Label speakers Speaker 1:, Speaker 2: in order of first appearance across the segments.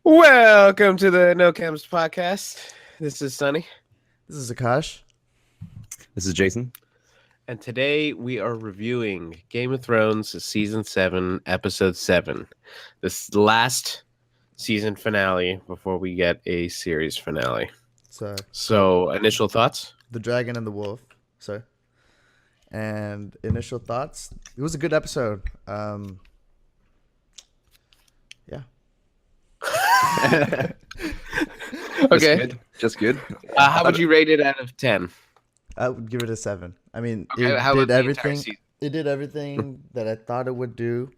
Speaker 1: Welcome to the No Camps podcast. This is Sunny,
Speaker 2: This is Akash.
Speaker 3: This is Jason.
Speaker 1: and today we are reviewing Game of Thrones Season 7, Episode 7. This last season finale before we get a series finale. So, initial thoughts?
Speaker 2: The Dragon and the Wolf, sir. And initial thoughts. It was a good episode. Yeah.
Speaker 1: Okay.
Speaker 3: Just good.
Speaker 1: How would you rate it out of 10?
Speaker 2: I would give it a 7. I mean,
Speaker 1: Okay,
Speaker 2: it
Speaker 1: how
Speaker 2: did
Speaker 1: about the entire
Speaker 2: everything.
Speaker 1: season?
Speaker 2: It did everything that I thought it would do.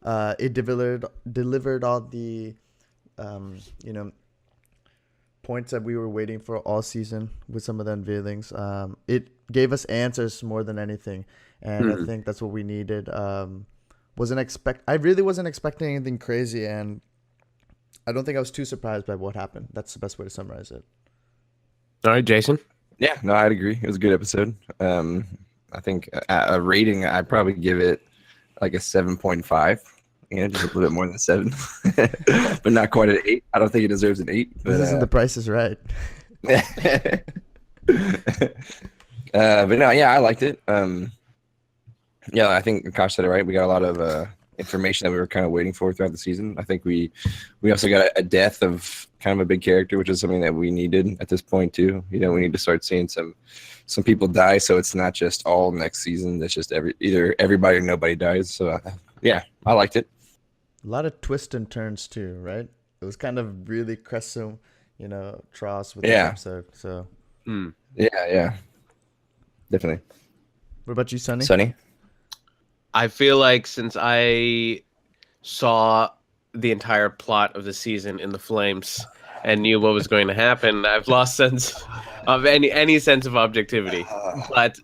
Speaker 2: It delivered all the, points that we were waiting for all season with some of the unveilings. It gave us answers more than anything, and I think that's what we needed. I really wasn't expecting anything crazy, and I don't think I was too surprised by what happened. That's the best way to summarize it.
Speaker 1: All right, Jason?
Speaker 3: Yeah, no, I'd agree. It was a good episode. I think a rating, I'd probably give it like a 7.5. Just a little bit more than 7, but not quite an 8. I don't think it deserves an 8. But,
Speaker 2: This isn't The Price is Right.
Speaker 3: but no, yeah, I liked it. Yeah, I think Akash said it right. We got a lot of information that we were kind of waiting for throughout the season. I think we also got a death of kind of a big character, which is something that we needed at this point too. We need to start seeing some people die, so it's not just all next season. It's just either everybody or nobody dies. So yeah, I liked it.
Speaker 2: A lot of twists and turns too, right? It was kind of really crescent, trials with the episode. So,
Speaker 3: Yeah, definitely.
Speaker 2: what about you, Sonny?
Speaker 3: Sunny?
Speaker 1: I feel like since I saw the entire plot of the season in the flames and knew what was going to happen, I've lost sense of any sense of objectivity. But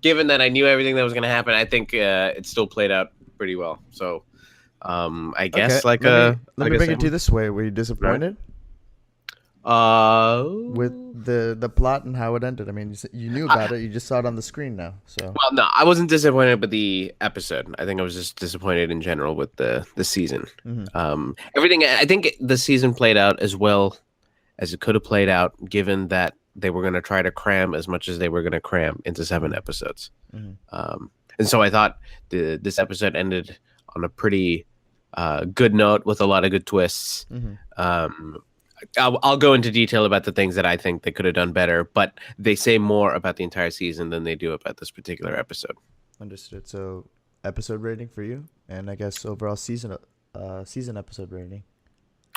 Speaker 1: given that I knew everything that was going to happen, I think it still played out pretty well. So I guess
Speaker 2: Let me bring it to you this way. Were you disappointed with the plot and how it ended? I mean, you knew about it. You just saw it on the screen now. So
Speaker 1: well, no, I wasn't disappointed with the episode. I think I was just disappointed in general with the season. Everything. I think the season played out as well as it could have played out, given that they were going to try to cram as much as they were going to cram into 7 episodes. And so I thought this episode ended on a pretty good note with a lot of good twists. I'll go into detail about the things that I think they could have done better, but they say more about the entire season than they do about this particular episode.
Speaker 2: Understood. So episode rating for you, and I guess overall season episode rating.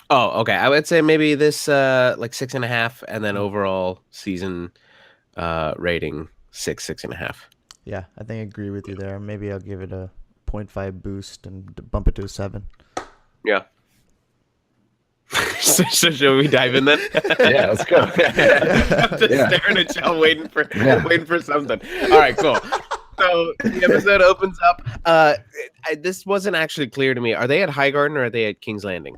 Speaker 1: Oh, okay. I would say maybe this like 6.5, and then overall season rating 6.5.
Speaker 2: Yeah, I think I agree with you there. Maybe I'll give it a 0.5 boost and bump it to a 7.
Speaker 1: Yeah. So shall we dive in then?
Speaker 3: Yeah, let's go.
Speaker 1: I'm just staring at y'all, waiting for something. All right, cool. So the episode opens up. This wasn't actually clear to me. Are they at Highgarden or are they at King's Landing?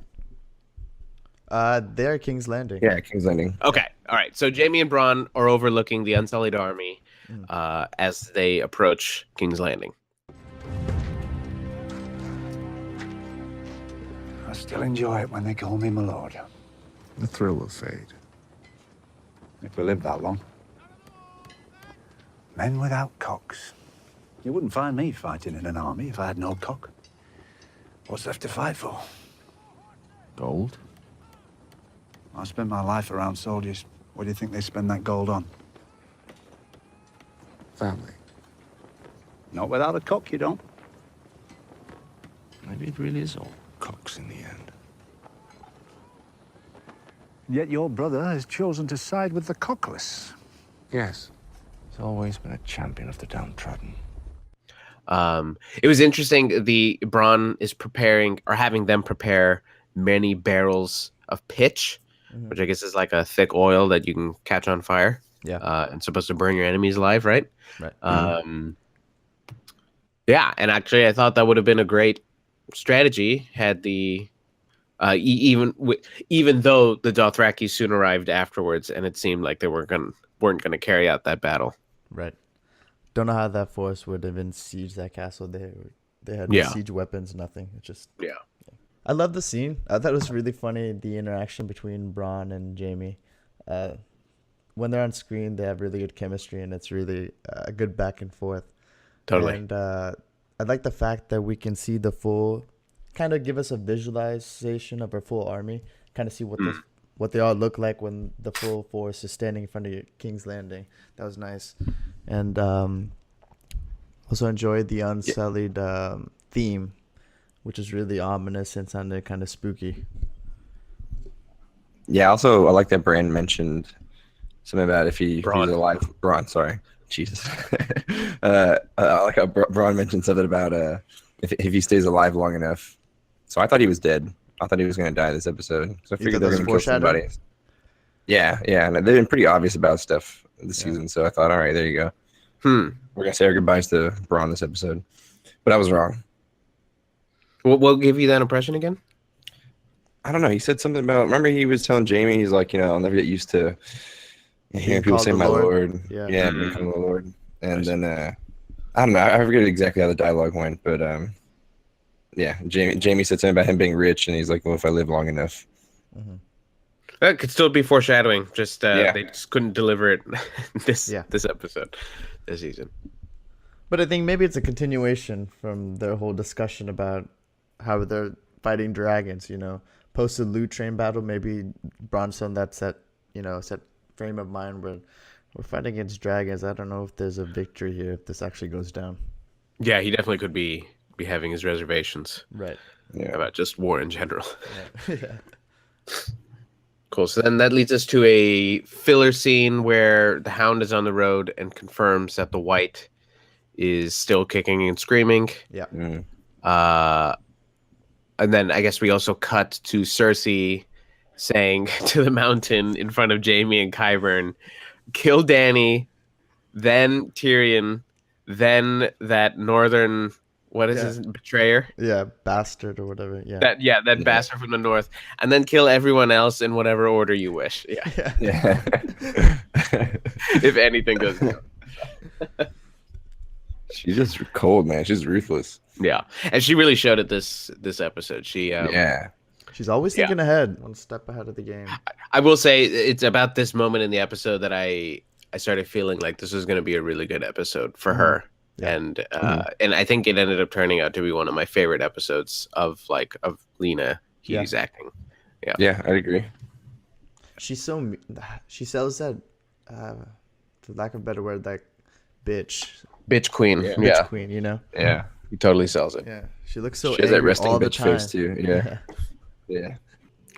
Speaker 2: They're King's Landing.
Speaker 3: Yeah, King's Landing.
Speaker 1: Okay, all right. So Jaime and Bronn are overlooking the Unsullied army as they approach King's Landing.
Speaker 4: I still enjoy it when they call me my lord.
Speaker 5: The thrill of fate.
Speaker 4: If we live that long. Men without cocks. You wouldn't find me fighting in an army if I had no cock. What's left to fight for?
Speaker 5: Gold?
Speaker 4: I spend my life around soldiers. What do you think they spend that gold on?
Speaker 5: Family.
Speaker 4: Not without a cock, you don't.
Speaker 5: Maybe it really is all cocks in the end.
Speaker 4: Yet your brother has chosen to side with the cockless.
Speaker 5: Yes. He's always been a champion of the downtrodden.
Speaker 1: It was interesting. The Bronn is preparing or having them prepare many barrels of pitch, which I guess is like a thick oil that you can catch on fire.
Speaker 2: Yeah.
Speaker 1: And supposed to burn your enemies alive, right?
Speaker 2: Right.
Speaker 1: Yeah, and actually, I thought that would have been a great strategy had the even though the Dothraki soon arrived afterwards, and it seemed like they weren't gonna carry out that battle.
Speaker 2: Right. Don't know how that force would have been siege that castle. They had
Speaker 1: Yeah.
Speaker 2: siege weapons, nothing. It's just
Speaker 1: Yeah.
Speaker 2: I love the scene. I thought it was really funny, the interaction between Bronn and Jamie. When they're on screen, they have really good chemistry, and it's really a good back and forth.
Speaker 1: Totally.
Speaker 2: And I like the fact that we can see the full, kind of give us a visualization of our full army, kind of see what they all look like when the full force is standing in front of King's Landing. That was nice. And also enjoyed the unsullied theme, which is really ominous and sounded kind of spooky.
Speaker 3: Yeah, also I like that Bran mentioned something about if he's alive. Bronn, sorry. Jesus. I like how Bronn mentioned something about if he stays alive long enough. So I thought he was dead. I thought he was going to die this episode. So I figured they were going to kill somebody. Yeah, and they've been pretty obvious about stuff this season. So I thought, all right, there you go. We're going to say our goodbyes to Bronn this episode. But I was wrong.
Speaker 1: What gave you that impression again?
Speaker 3: I don't know. He said something about, remember he was telling Jamie, he's like, I'll never get used to hearing people say my Lord. Yeah, become the Lord. And then, I don't know. I forget exactly how the dialogue went, but yeah, Jamie said something about him being rich, and he's like, well, if I live long enough.
Speaker 1: That could still be foreshadowing. Just they just couldn't deliver it this episode, this season.
Speaker 2: But I think maybe it's a continuation from their whole discussion about how they're fighting dragons. Post the loot train battle, maybe Bronn's on that set frame of mind where we're fighting against dragons. I don't know if there's a victory here if this actually goes down.
Speaker 1: Yeah, he definitely could be having his reservations.
Speaker 2: Right.
Speaker 3: Yeah.
Speaker 1: About just war in general.
Speaker 2: Yeah.
Speaker 1: Cool. So then that leads us to a filler scene where the Hound is on the road and confirms that the White is still kicking and screaming.
Speaker 2: Yeah.
Speaker 1: And then I guess we also cut to Cersei saying to the Mountain in front of Jaime and Qyburn, kill Dany, then Tyrion, then that northern, what is his betrayer?
Speaker 2: Yeah, bastard or whatever. Yeah.
Speaker 1: That bastard from the north, and then kill everyone else in whatever order you wish. Yeah. If anything goes down.
Speaker 3: She's just cold, man. She's ruthless.
Speaker 1: Yeah, and she really showed it this episode. She
Speaker 2: She's always thinking ahead, one step ahead of the game.
Speaker 1: I will say it's about this moment in the episode that I started feeling like this was going to be a really good episode for her. Yeah. And I think it ended up turning out to be one of my favorite episodes of Lena Headey's acting.
Speaker 3: Yeah, I agree.
Speaker 2: She sells that, for lack of a better word, like
Speaker 1: bitch queen.
Speaker 2: Bitch queen,
Speaker 1: Yeah, he totally sells it.
Speaker 2: Yeah, she looks so.
Speaker 3: She has that
Speaker 2: angry
Speaker 3: resting
Speaker 2: all the
Speaker 3: bitch
Speaker 2: time.
Speaker 3: face too. Yeah.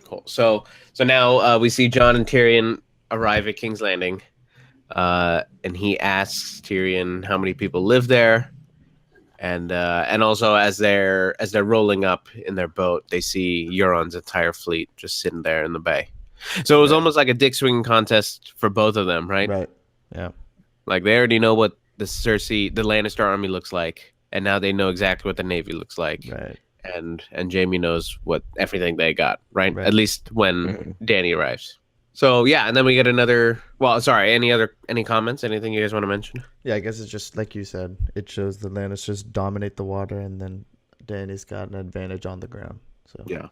Speaker 1: Cool. So now we see Jon and Tyrion arrive at King's Landing. And he asks Tyrion how many people live there, and also as they're rolling up in their boat, they see Euron's entire fleet just sitting there in the bay. So it was almost like a dick swinging contest for both of them, right?
Speaker 2: Right. Yeah.
Speaker 1: Like they already know what the Lannister army looks like, and now they know exactly what the navy looks like.
Speaker 2: Right.
Speaker 1: And Jaime knows what everything they got, right? At least when Dany arrives. So yeah, and then we get another. Well, sorry. Any comments? Anything you guys want to mention?
Speaker 2: Yeah, I guess it's just like you said. It shows the Lannisters dominate the water, and then Dany's got an advantage on the ground. So
Speaker 1: yeah.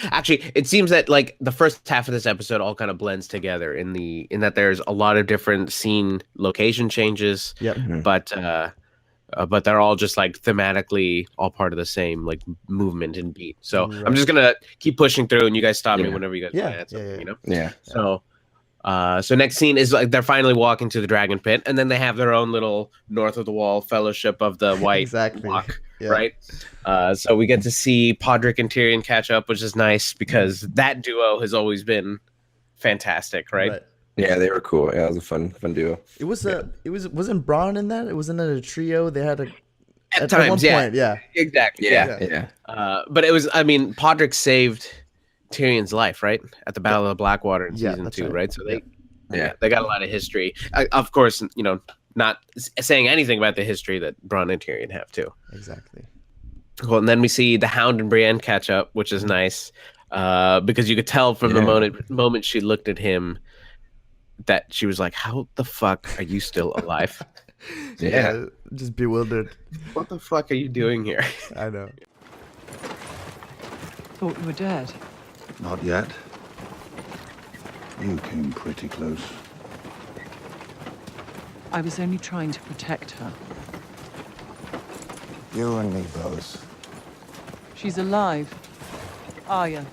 Speaker 1: Actually, it seems that like the first half of this episode all kind of blends together in that there's a lot of different scene location changes.
Speaker 2: Yep.
Speaker 1: But they're all just like thematically all part of the same like movement and beat. So I'm just gonna keep pushing through, and you guys stop me whenever you guys want to add something.
Speaker 3: Yeah.
Speaker 1: So next scene is like they're finally walking to the Dragon Pit, and then they have their own little north of the wall Fellowship of the White walk, right? So we get to see Podrick and Tyrion catch up, which is nice because that duo has always been fantastic, right?
Speaker 3: Yeah, they were cool. Yeah, it was a fun duo.
Speaker 2: It wasn't Bronn in that? It wasn't a trio. They had
Speaker 1: at times,
Speaker 2: one point, yeah.
Speaker 1: Exactly.
Speaker 3: Yeah.
Speaker 1: But it was, Podrick saved Tyrion's life, right? At the Battle of Blackwater in season 2, right? So they got a lot of history. Of course, not saying anything about the history that Bronn and Tyrion have too.
Speaker 2: Exactly.
Speaker 1: Cool. And then we see the Hound and Brienne catch up, which is nice. Because you could tell from the moment she looked at him that she was like, how the fuck are you still alive?
Speaker 2: Just bewildered.
Speaker 1: What the fuck are you doing here?
Speaker 2: I know.
Speaker 6: thought you were dead.
Speaker 4: Not yet. You came pretty close.
Speaker 6: I was only trying to protect her.
Speaker 5: You and me both.
Speaker 6: She's alive. Arya.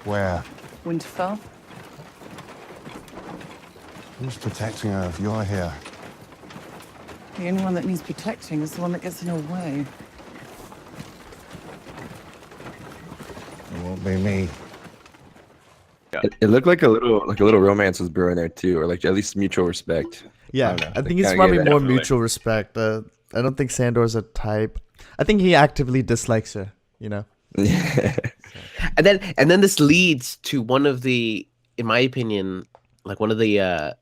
Speaker 5: Where?
Speaker 6: Winterfell.
Speaker 5: Who's protecting her if you're here?
Speaker 6: The only one that needs protecting is the one that gets in her way.
Speaker 5: It won't be me.
Speaker 3: It looked like a little romance was brewing there too, or like at least mutual respect.
Speaker 2: Yeah,
Speaker 3: don't know.
Speaker 2: I
Speaker 3: They
Speaker 2: think it's
Speaker 3: kinda
Speaker 2: probably
Speaker 3: gave that
Speaker 2: more
Speaker 3: away.
Speaker 2: mutual respect. I don't think Sandor's a type. I think he actively dislikes her. You know.
Speaker 1: And then this leads to one of the, in my opinion, like one of the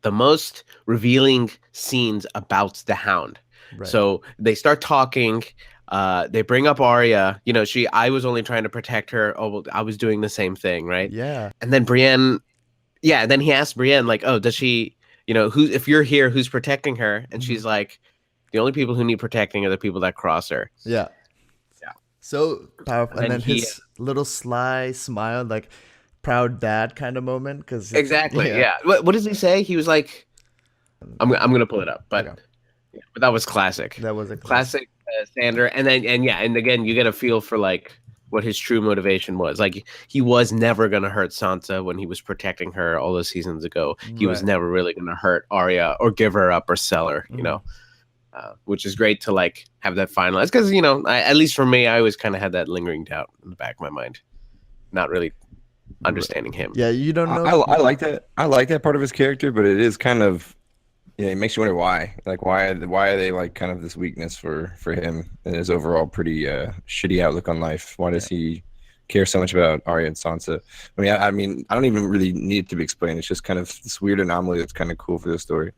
Speaker 1: most revealing scenes about the Hound.
Speaker 2: Right.
Speaker 1: So they start talking. They bring up Arya. You know, I was only trying to protect her. Oh, well, I was doing the same thing, right?
Speaker 2: Yeah.
Speaker 1: And then Brienne, yeah. Then he asks Brienne, like, "Oh, does she? You know, who? If you're here, who's protecting her?" And she's like, "The only people who need protecting are the people that cross her."
Speaker 2: Yeah.
Speaker 1: Yeah.
Speaker 2: So powerful. And
Speaker 1: And
Speaker 2: then
Speaker 1: he-
Speaker 2: his little sly smile, like proud dad kind of moment. Because
Speaker 1: Exactly. Yeah. What does he say? He was like, "I'm gonna pull it up," but
Speaker 2: Okay.
Speaker 1: yeah, but that was classic.
Speaker 2: That was a
Speaker 1: Classic Sander. And again, you get a feel for like what his true motivation was. Like he was never gonna hurt Sansa when he was protecting her all those seasons ago. He was
Speaker 2: Right.
Speaker 1: never really gonna hurt Arya or give her up or sell her. You know. Which is great to like have that finalized because at least for me, I always kind of had that lingering doubt in the back of my mind, not really understanding him.
Speaker 2: Yeah, you don't know.
Speaker 3: I like that. I like that part of his character, but it is kind of, it makes you wonder why. Like why are they like kind of this weakness for him and his overall pretty shitty outlook on life? Why does he care so much about Arya and Sansa? I mean, I don't even really need it to be explained. It's just kind of this weird anomaly that's kind of cool for the story.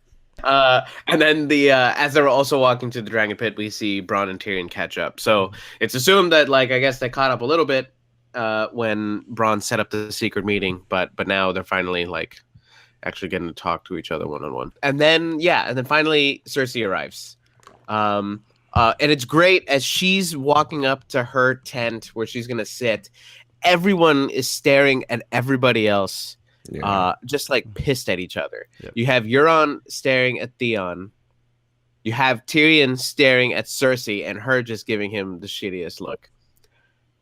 Speaker 1: And then as they're also walking to the Dragon Pit, we see Bronn and Tyrion catch up. So it's assumed that like I guess they caught up a little bit when Bronn set up the secret meeting, but now they're finally like actually getting to talk to each other one-on-one. And then finally Cersei arrives. And it's great as she's walking up to her tent where she's gonna sit. Everyone is staring at everybody else. Just like pissed at each other.
Speaker 2: Yep.
Speaker 1: You have Euron staring at Theon. You have Tyrion staring at Cersei and her just giving him the shittiest look.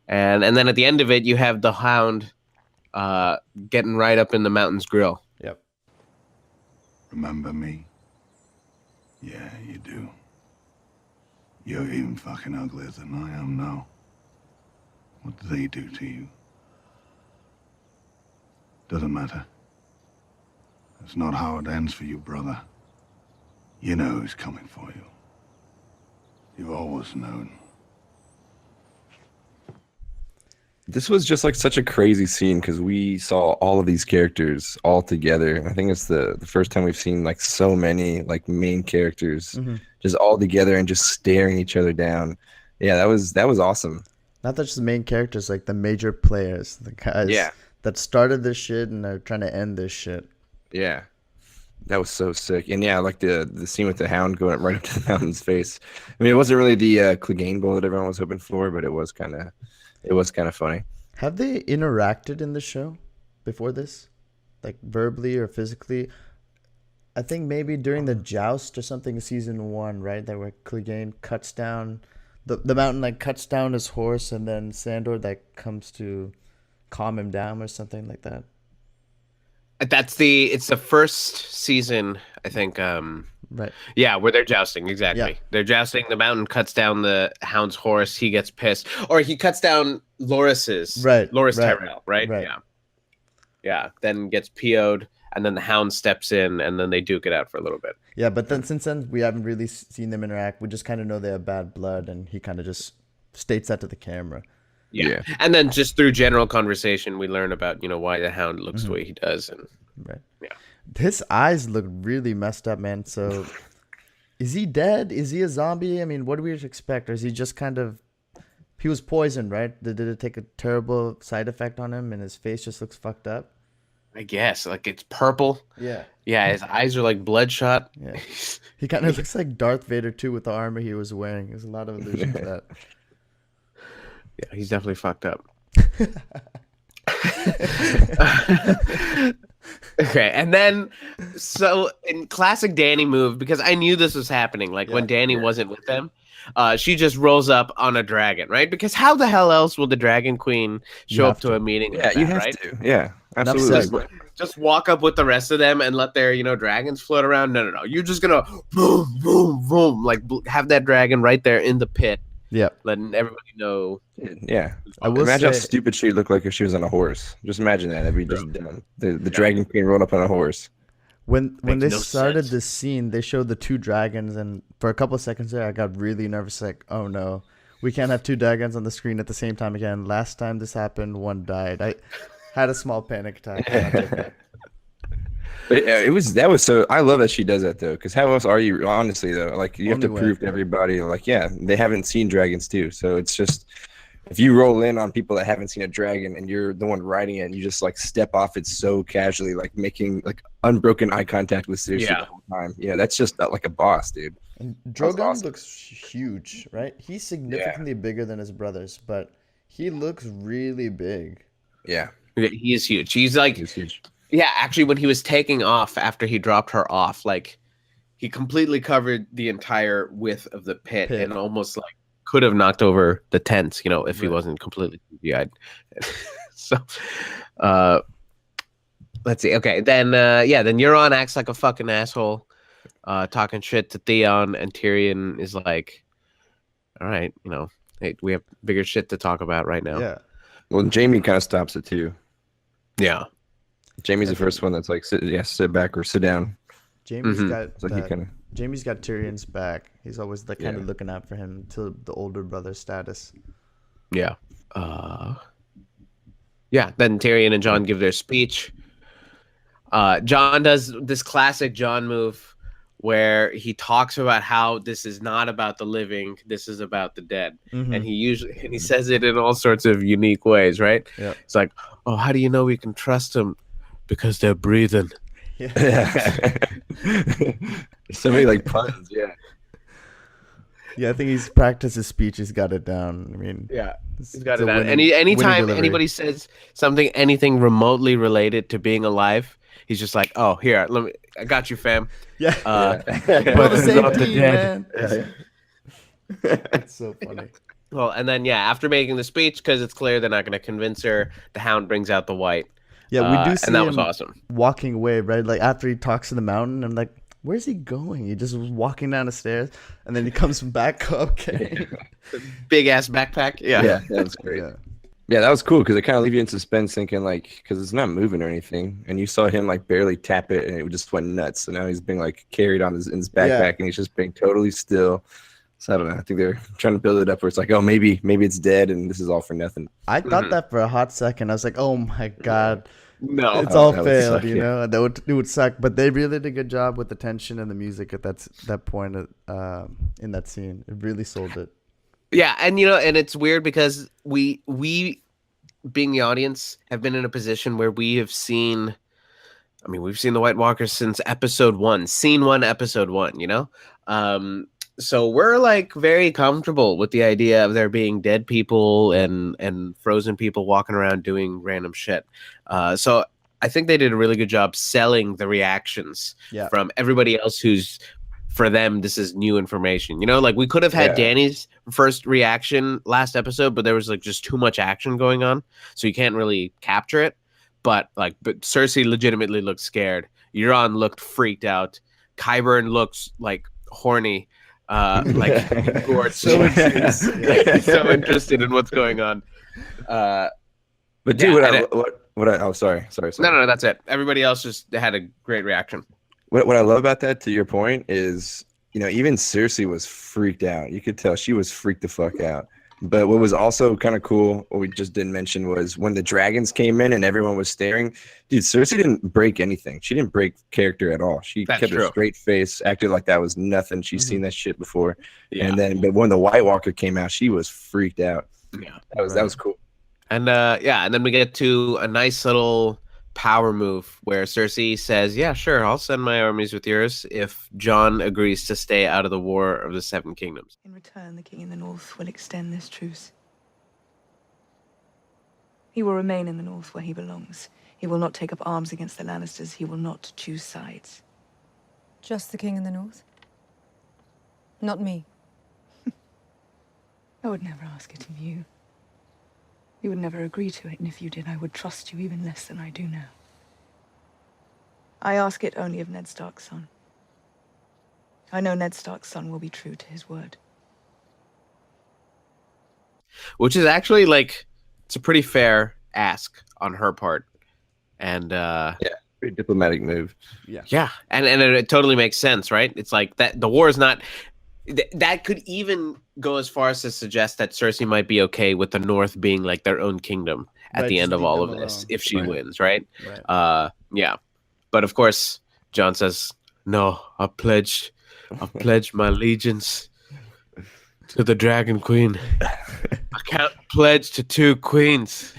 Speaker 1: And then at the end of it, you have the Hound getting right up in the Mountain's grill.
Speaker 2: Yep.
Speaker 4: Remember me? Yeah, you do. You're even fucking uglier than I am now. What did they do to you? Doesn't matter. That's not how it ends for you, brother. You know who's coming for you. You've always known.
Speaker 3: This was just like such a crazy scene because we saw all of these characters all together. I think it's the first time we've seen like so many like main characters just all together and just staring each other down. Yeah, that was awesome.
Speaker 2: Not just the main characters, like the major players, the guys that started this shit and are trying to end this shit.
Speaker 3: Yeah, that was so sick. And yeah, like the scene with the Hound going right up to the Hound's face. I mean, it wasn't really the Clegane blow that everyone was hoping for, but it was kind of funny.
Speaker 2: Have they interacted in the show before this, like verbally or physically? I think maybe during the joust or something in season 1, right? That where Clegane cuts down the Mountain, like cuts down his horse, and then Sandor like comes to calm him down or something like that.
Speaker 1: It's the first season, I think.
Speaker 2: Right.
Speaker 1: Yeah, where they're jousting. Exactly.
Speaker 2: Yeah.
Speaker 1: They're jousting. The Mountain cuts down the Hound's horse. He gets pissed, or he cuts down Loris's.
Speaker 2: Right.
Speaker 1: Loris
Speaker 2: right,
Speaker 1: Tyrell. Right.
Speaker 2: right.
Speaker 1: Yeah. Yeah. Then gets PO'd, and then the Hound steps in, and then they duke it out for a little bit.
Speaker 2: Yeah, but then since then we haven't really seen them interact. We just kind of know they have bad blood, and he kind of just states that to the camera.
Speaker 1: Yeah. And then just through general conversation, we learn about why the Hound looks the way he does, and
Speaker 2: Right.
Speaker 1: Yeah.
Speaker 2: His eyes look really messed up, man. So, is he dead? Is he a zombie? I mean, what do we expect? Or is he just kind of... He was poisoned, right? Did it take a terrible side effect on him and his face just looks fucked up?
Speaker 1: I guess like it's purple.
Speaker 2: Yeah.
Speaker 1: Yeah, his eyes are like bloodshot.
Speaker 2: Yeah. He kind of looks like Darth Vader too with the armor he was wearing. There's a lot of allusion to that.
Speaker 1: Yeah, he's definitely fucked up. Okay, and then so in classic Danny move, because I knew this was happening, like when Danny wasn't with them, she just rolls up on a dragon, right? Because how the hell else will the Dragon Queen show up to a meeting
Speaker 3: Yeah,
Speaker 1: like
Speaker 3: you
Speaker 1: that,
Speaker 3: have
Speaker 1: right?
Speaker 3: to. Yeah,
Speaker 2: Enough
Speaker 3: absolutely.
Speaker 2: said.
Speaker 1: Just walk up with the rest of them and let their, dragons float around. No. You're just gonna boom, boom, boom, like have that dragon right there in the pit,
Speaker 2: Yep.
Speaker 1: letting everybody know.
Speaker 3: Yeah.
Speaker 2: I will
Speaker 3: Imagine how
Speaker 2: say,
Speaker 3: stupid she'd look like if she was on a horse. Just imagine that. That'd be just dumb. The Dragon Queen rolled up on a horse.
Speaker 2: when
Speaker 1: Makes
Speaker 2: they
Speaker 1: no
Speaker 2: started
Speaker 1: sense.
Speaker 2: this scene, they showed the two dragons, and for a couple of seconds there, I got really nervous. Like, oh no, we can't have two dragons on the screen at the same time again. Last time this happened, one died. I had a small panic attack.
Speaker 3: But that was so. I love that she does that though, because how else are you? Honestly though, like you have to
Speaker 2: Only way.
Speaker 3: prove to everybody, like they haven't seen dragons too. So it's just if you roll in on people that haven't seen a dragon and you're the one riding it, and you just like step off it so casually, like making like unbroken eye contact with Cersei the whole time. Yeah, that's just like a boss, dude.
Speaker 2: And
Speaker 3: was
Speaker 2: Drogon
Speaker 3: awesome.
Speaker 2: looks huge, right? He's significantly bigger than his brothers, but he looks really big.
Speaker 3: Yeah,
Speaker 1: He is huge. He's like,
Speaker 3: it's huge.
Speaker 1: yeah, actually, when he was taking off after he dropped her off, like he completely covered the entire width of the pit. And almost like could have knocked over the tents, if he wasn't completely CGI'd. So, let's see. Okay, then then Euron acts like a fucking asshole, talking shit to Theon, and Tyrion is like, "All right, hey, we have bigger shit to talk about right now."
Speaker 2: Yeah.
Speaker 3: Well, Jamie kind of stops it too.
Speaker 1: Yeah.
Speaker 3: Jamie's the first one that's like, sit back or sit down.
Speaker 2: Jamie's got
Speaker 3: It's like he kind of.
Speaker 2: Jamie's got Tyrion's back. He's always like kind of looking out for him to the older brother status.
Speaker 1: Yeah. Then Tyrion and Jon give their speech. Jon does this classic Jon move where he talks about how this is not about the living, this is about the dead. And he says it in all sorts of unique ways, right?
Speaker 2: Yeah.
Speaker 1: It's like, oh, how do you know we can trust them? Because they're breathing.
Speaker 3: Yeah. So many like puns. Yeah.
Speaker 2: Yeah, I think he's practiced his speech. He's got it down. I mean,
Speaker 1: Yeah,
Speaker 2: it's
Speaker 1: he's got
Speaker 2: a
Speaker 1: it down.
Speaker 2: winning
Speaker 1: Anytime
Speaker 2: delivery.
Speaker 1: anybody says anything remotely related to being alive, he's just like, "Oh, here, I got you, fam."
Speaker 2: Yeah.
Speaker 1: But
Speaker 2: We're the same
Speaker 1: not the
Speaker 2: team,
Speaker 1: dead.
Speaker 2: man. It's so funny.
Speaker 1: Well, and then after making the speech, because it's clear they're not going to convince her, the Hound brings out the White.
Speaker 2: Yeah, we do see
Speaker 1: and that was
Speaker 2: him
Speaker 1: awesome.
Speaker 2: walking away, right? Like after he talks to the mountain, I'm like, where's he going? He just was walking down the stairs, and then he comes back up. Okay.
Speaker 1: Big ass backpack.
Speaker 3: Yeah, that was great.
Speaker 2: Yeah.
Speaker 3: Yeah, that was cool because it kind of leave you in suspense, thinking like, because it's not moving or anything, and you saw him like barely tap it, and it just went nuts. So now he's being like carried on in his backpack, and he's just being totally still. So I don't know. I think they're trying to build it up where it's like, oh, maybe it's dead, and this is all for nothing.
Speaker 2: I thought that for a hot second. I was like, oh my god.
Speaker 1: No,
Speaker 2: It's all
Speaker 3: that would
Speaker 2: failed,
Speaker 3: suck,
Speaker 2: you know. And it would suck. But they really did a good job with the tension and the music at that point in that scene. It really sold it.
Speaker 1: Yeah, and and it's weird because we being the audience have been in a position where we have seen. I mean, we've seen the White Walkers since episode 1, scene 1, episode 1. So we're like very comfortable with the idea of there being dead people and frozen people walking around doing random shit. So I think they did a really good job selling the reactions from everybody else who's, for them, this is new information. Like we could have had Danny's first reaction last episode, but there was like just too much action going on, so you can't really capture it. But Cersei legitimately looked scared. Euron looked freaked out. Qyburn looks like horny. Like Gort, so interested in what's going on.
Speaker 3: But dude, sorry.
Speaker 1: No, that's it. Everybody else just had a great reaction.
Speaker 3: What I love about that, to your point, is even Cersei was freaked out. You could tell she was freaked the fuck out. But what was also kind of cool, what we just didn't mention, was when the dragons came in and everyone was staring. Dude, Cersei didn't break anything. She didn't break character at all. She kept a straight face, acted like that was nothing. She's seen that shit before. Yeah. And then, but when the White Walker came out, she was freaked out. Yeah, that was cool.
Speaker 1: And and then we get to a nice little power move where Cersei says, "Yeah, sure, I'll send my armies with yours if Jon agrees to stay out of the War of the Seven Kingdoms."
Speaker 7: In return, the king in the north will extend this truce. He will remain in the north where he belongs. He will not take up arms against the Lannisters. He will not choose sides.
Speaker 8: Just the king in the north? Not me.
Speaker 7: I would never ask it of you. You would never agree to it, and if you did, I would trust you even less than I do now. I ask it only of Ned Stark's son. I know Ned Stark's son will be true to his word.
Speaker 1: Which is actually like, it's a pretty fair ask on her part. And
Speaker 3: Pretty diplomatic move.
Speaker 1: yeah, and it totally makes sense, right? It's like that the war is not that could even go as far as to suggest that Cersei might be okay with the North being like their own kingdom at
Speaker 2: Right,
Speaker 1: the
Speaker 2: just
Speaker 1: end of
Speaker 2: leave
Speaker 1: all
Speaker 2: them
Speaker 1: of this
Speaker 2: alone.
Speaker 1: if she
Speaker 3: Right.
Speaker 1: wins, right?
Speaker 2: Right.
Speaker 1: Yeah. But of course, Jon says, "No, I pledge my allegiance to the Dragon Queen. I can't pledge to two queens."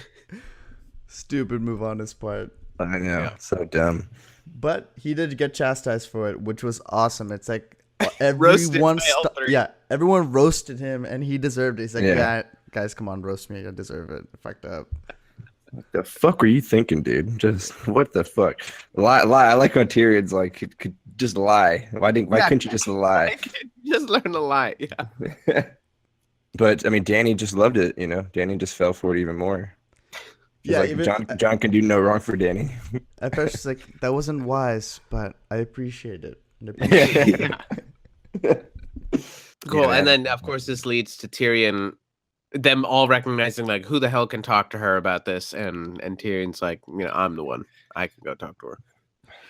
Speaker 2: Stupid move on his part.
Speaker 3: I know, so dumb.
Speaker 2: But he did get chastised for it, which was awesome. It's like
Speaker 1: Roasted
Speaker 2: everyone,
Speaker 1: by all three.
Speaker 2: everyone roasted him, and he deserved it. He's like,
Speaker 3: Yeah.
Speaker 2: yeah, guys, come on, roast me. I deserve it. I fucked up.
Speaker 3: What the fuck were you thinking, dude? Just what the fuck? Lie. I like when Tyrion's like could just lie. Why couldn't you just lie?
Speaker 1: Just learn to lie. Yeah.
Speaker 3: But I mean, Danny just loved it. You know, Danny just fell for it even more. He's
Speaker 2: Yeah,
Speaker 3: like,
Speaker 2: even-
Speaker 3: John can do no wrong for Danny.
Speaker 2: At first, it's like, that wasn't wise, but I appreciate it. And appreciate it.
Speaker 1: Cool.
Speaker 3: Yeah.
Speaker 1: And then, of course, this leads to Tyrion, them all recognizing, like, who the hell can talk to her about this? And Tyrion's like, I'm the one. I can go talk to her.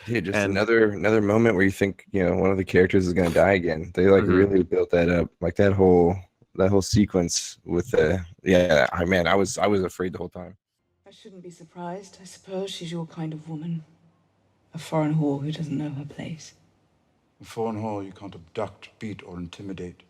Speaker 3: Dude, just
Speaker 1: And-
Speaker 3: another moment where you think, one of the characters is gonna die again. They like
Speaker 1: Mhm.
Speaker 3: really built that up, like that whole sequence with I was afraid the whole time.
Speaker 7: I shouldn't be surprised. I suppose she's your kind of woman. A foreign whore who doesn't know her place.
Speaker 4: A foreign whore you can't abduct, beat, or intimidate.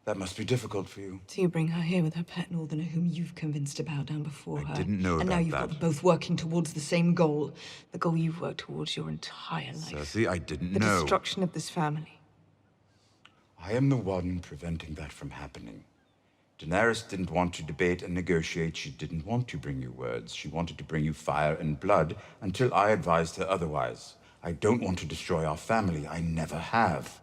Speaker 4: That must be difficult for you.
Speaker 7: So you bring her here with her pet northerner whom you've convinced to bow down before
Speaker 4: I
Speaker 7: her.
Speaker 4: didn't know
Speaker 7: And now
Speaker 4: about
Speaker 7: you've got
Speaker 4: that.
Speaker 7: them both working towards the same goal. The goal you've worked towards your entire life.
Speaker 4: Cersei, I didn't
Speaker 7: The
Speaker 4: know.
Speaker 7: destruction of this family.
Speaker 4: I am the one preventing that from happening. Daenerys didn't want to debate and negotiate. She didn't want to bring you words. She wanted to bring you fire and blood until I advised her otherwise. I don't want to destroy our family. I never have.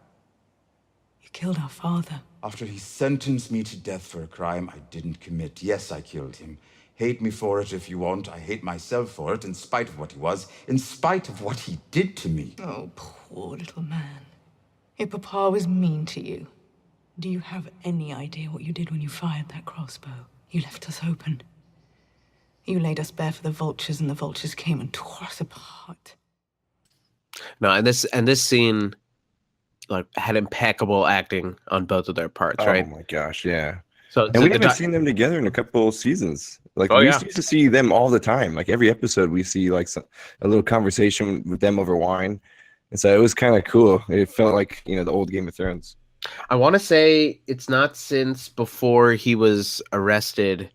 Speaker 7: You killed our father.
Speaker 4: After he sentenced me to death for a crime I didn't commit, yes, I killed him. Hate me for it if you want. I hate myself for it, in spite of what he was, in spite of what he did to me.
Speaker 7: Oh, poor little man. If Papa was mean to you, do you have any idea what you did when you fired that crossbow? You left us open. You laid us bare for the vultures, and the vultures came and tore us apart.
Speaker 1: No, and this scene like had impeccable acting on both of their parts, right?
Speaker 3: Oh my gosh, yeah.
Speaker 1: So
Speaker 3: And we
Speaker 1: the
Speaker 3: haven't
Speaker 1: doc-
Speaker 3: seen them together in a couple seasons. Like
Speaker 1: Oh,
Speaker 3: we
Speaker 1: yeah.
Speaker 3: used to see them all the time. Like every episode, we see like a little conversation with them over wine, and so it was kind of cool. It felt like the old Game of Thrones.
Speaker 1: I want to say it's not since before he was arrested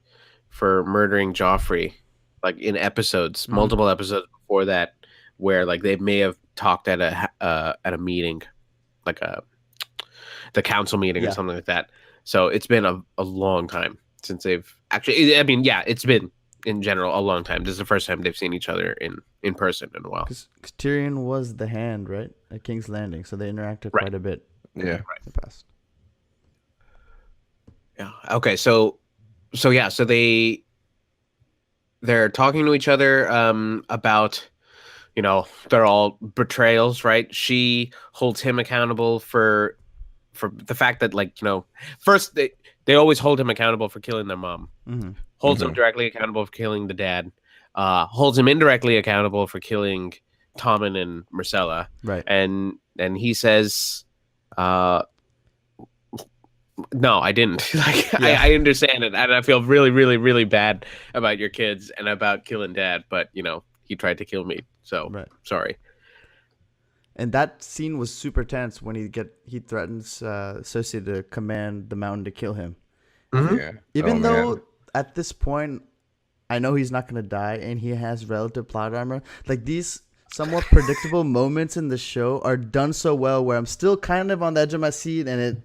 Speaker 1: for murdering Joffrey, like in episodes, multiple episodes before that, where like they may have talked at a meeting, like the council meeting or
Speaker 2: Yeah.
Speaker 1: something like that. So it's been a long time since they've actually. I mean, yeah, it's been in general a long time. This is the first time they've seen each other in person in a while.
Speaker 2: Because Tyrion was the hand, right? At King's Landing, so they interacted
Speaker 1: Right.
Speaker 2: quite a bit
Speaker 3: Yeah.
Speaker 2: in the past.
Speaker 1: Yeah. Okay. So they're talking to each other about, they're all betrayals, right? She holds him accountable for the fact that, like, first they always hold him accountable for killing their mom,
Speaker 2: Mm-hmm.
Speaker 1: holds him directly accountable for killing the dad, holds him indirectly accountable for killing Tommen and Myrcella,
Speaker 2: Right.
Speaker 1: and he says, no, I didn't. Like,
Speaker 2: Yeah.
Speaker 1: I understand it, and I feel really, really, really bad about your kids and about killing dad. But he tried to kill me, so
Speaker 2: Right.
Speaker 1: sorry.
Speaker 2: And that scene was super tense when he threatens Cersei to command the mountain to kill him.
Speaker 3: Yeah.
Speaker 2: Even
Speaker 3: Oh,
Speaker 2: though
Speaker 3: man.
Speaker 2: at this point, I know he's not gonna die, and he has relative plot armor. Like these somewhat predictable moments in the show are done so well, where I'm still kind of on the edge of my seat, and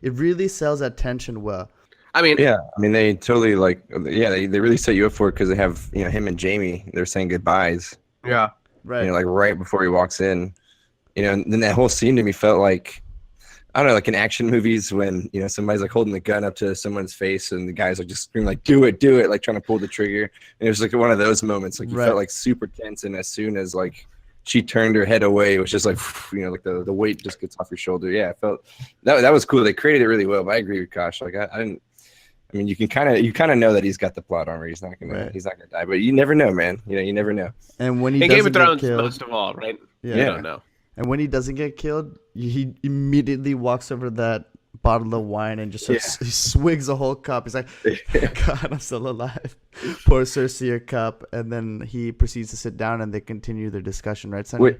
Speaker 2: it really sells that tension well.
Speaker 1: I mean,
Speaker 3: Yeah, I mean they totally like they really set you up for it because they have him and Jamie. They're saying goodbyes.
Speaker 1: yeah,
Speaker 2: Right.
Speaker 3: Like right before he walks in. And then that whole scene to me felt like I don't know, like in action movies when somebody's like holding the gun up to someone's face and the guy's like just screaming like do it, like trying to pull the trigger. And it was like one of those moments. Like you
Speaker 2: Right.
Speaker 3: felt like super tense, and as soon as like she turned her head away, it was just like like the weight just gets off your shoulder. Yeah, I felt that was cool. They created it really well. But I agree with Kosh. Like I didn't. I mean, you kind of know that he's got the plot armor. He's not gonna die, but you never know, man. You never know.
Speaker 2: And when he
Speaker 1: in Game
Speaker 2: doesn't
Speaker 1: of Thrones,
Speaker 2: get killed,
Speaker 1: most of all, right?
Speaker 2: Yeah.
Speaker 1: You don't know.
Speaker 2: and when he doesn't get killed, he immediately walks over to that bottle of wine and just he swigs a whole cup. He's like, God, I'm still alive. Pours Cersei a cup, and then he proceeds to sit down and they continue their discussion, right, Sonny?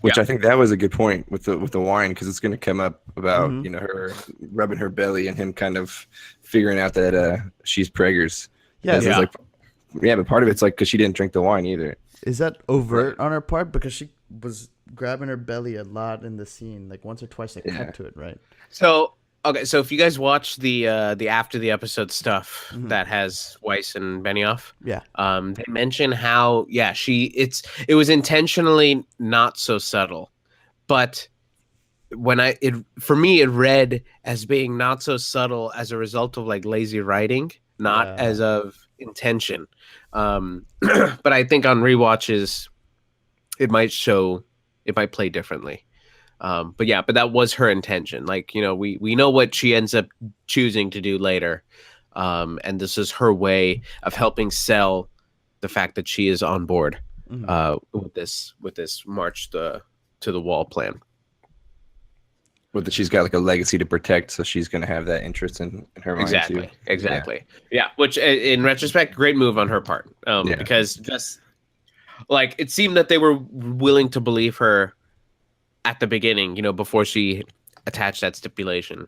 Speaker 3: Which I think that was a good point with the wine, because it's going to come up about her rubbing her belly and him kind of figuring out that she's preggers.
Speaker 2: Yeah,
Speaker 3: But part of it's like because she didn't drink the wine either.
Speaker 2: Is that overt on her part? Because she was grabbing her belly a lot in the scene, like once or twice they cut to it, right?
Speaker 1: So if you guys watch the after the episode stuff that has Weiss and Benioff, they mention how it was intentionally not so subtle, but for me it read as being not so subtle as a result of like lazy writing, not as of intention. But I think on rewatches it might play differently. But that was her intention. Like, we know what she ends up choosing to do later. And this is her way of helping sell the fact that she is on board with this march to the wall plan.
Speaker 3: But that she's got like a legacy to protect, so she's going to have that interest in her mind too.
Speaker 1: Exactly. Yeah. Which in retrospect, great move on her part. Because just like it seemed that they were willing to believe her at the beginning, before she attached that stipulation.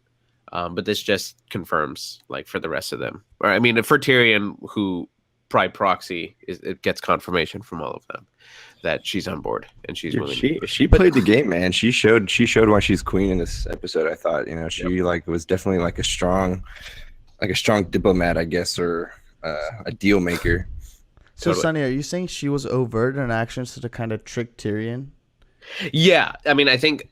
Speaker 1: But this just confirms, like, for the rest of them. Or I mean, for Tyrion, who by proxy it gets confirmation from all of them that she's on board and she's willing.
Speaker 3: She played the game, man. She showed why she's queen in this episode. I thought, she was definitely like a strong diplomat, I guess, or a deal maker.
Speaker 2: So, Sonny, are you saying she was overt in actions to kind of trick Tyrion?
Speaker 1: Yeah, I mean, I think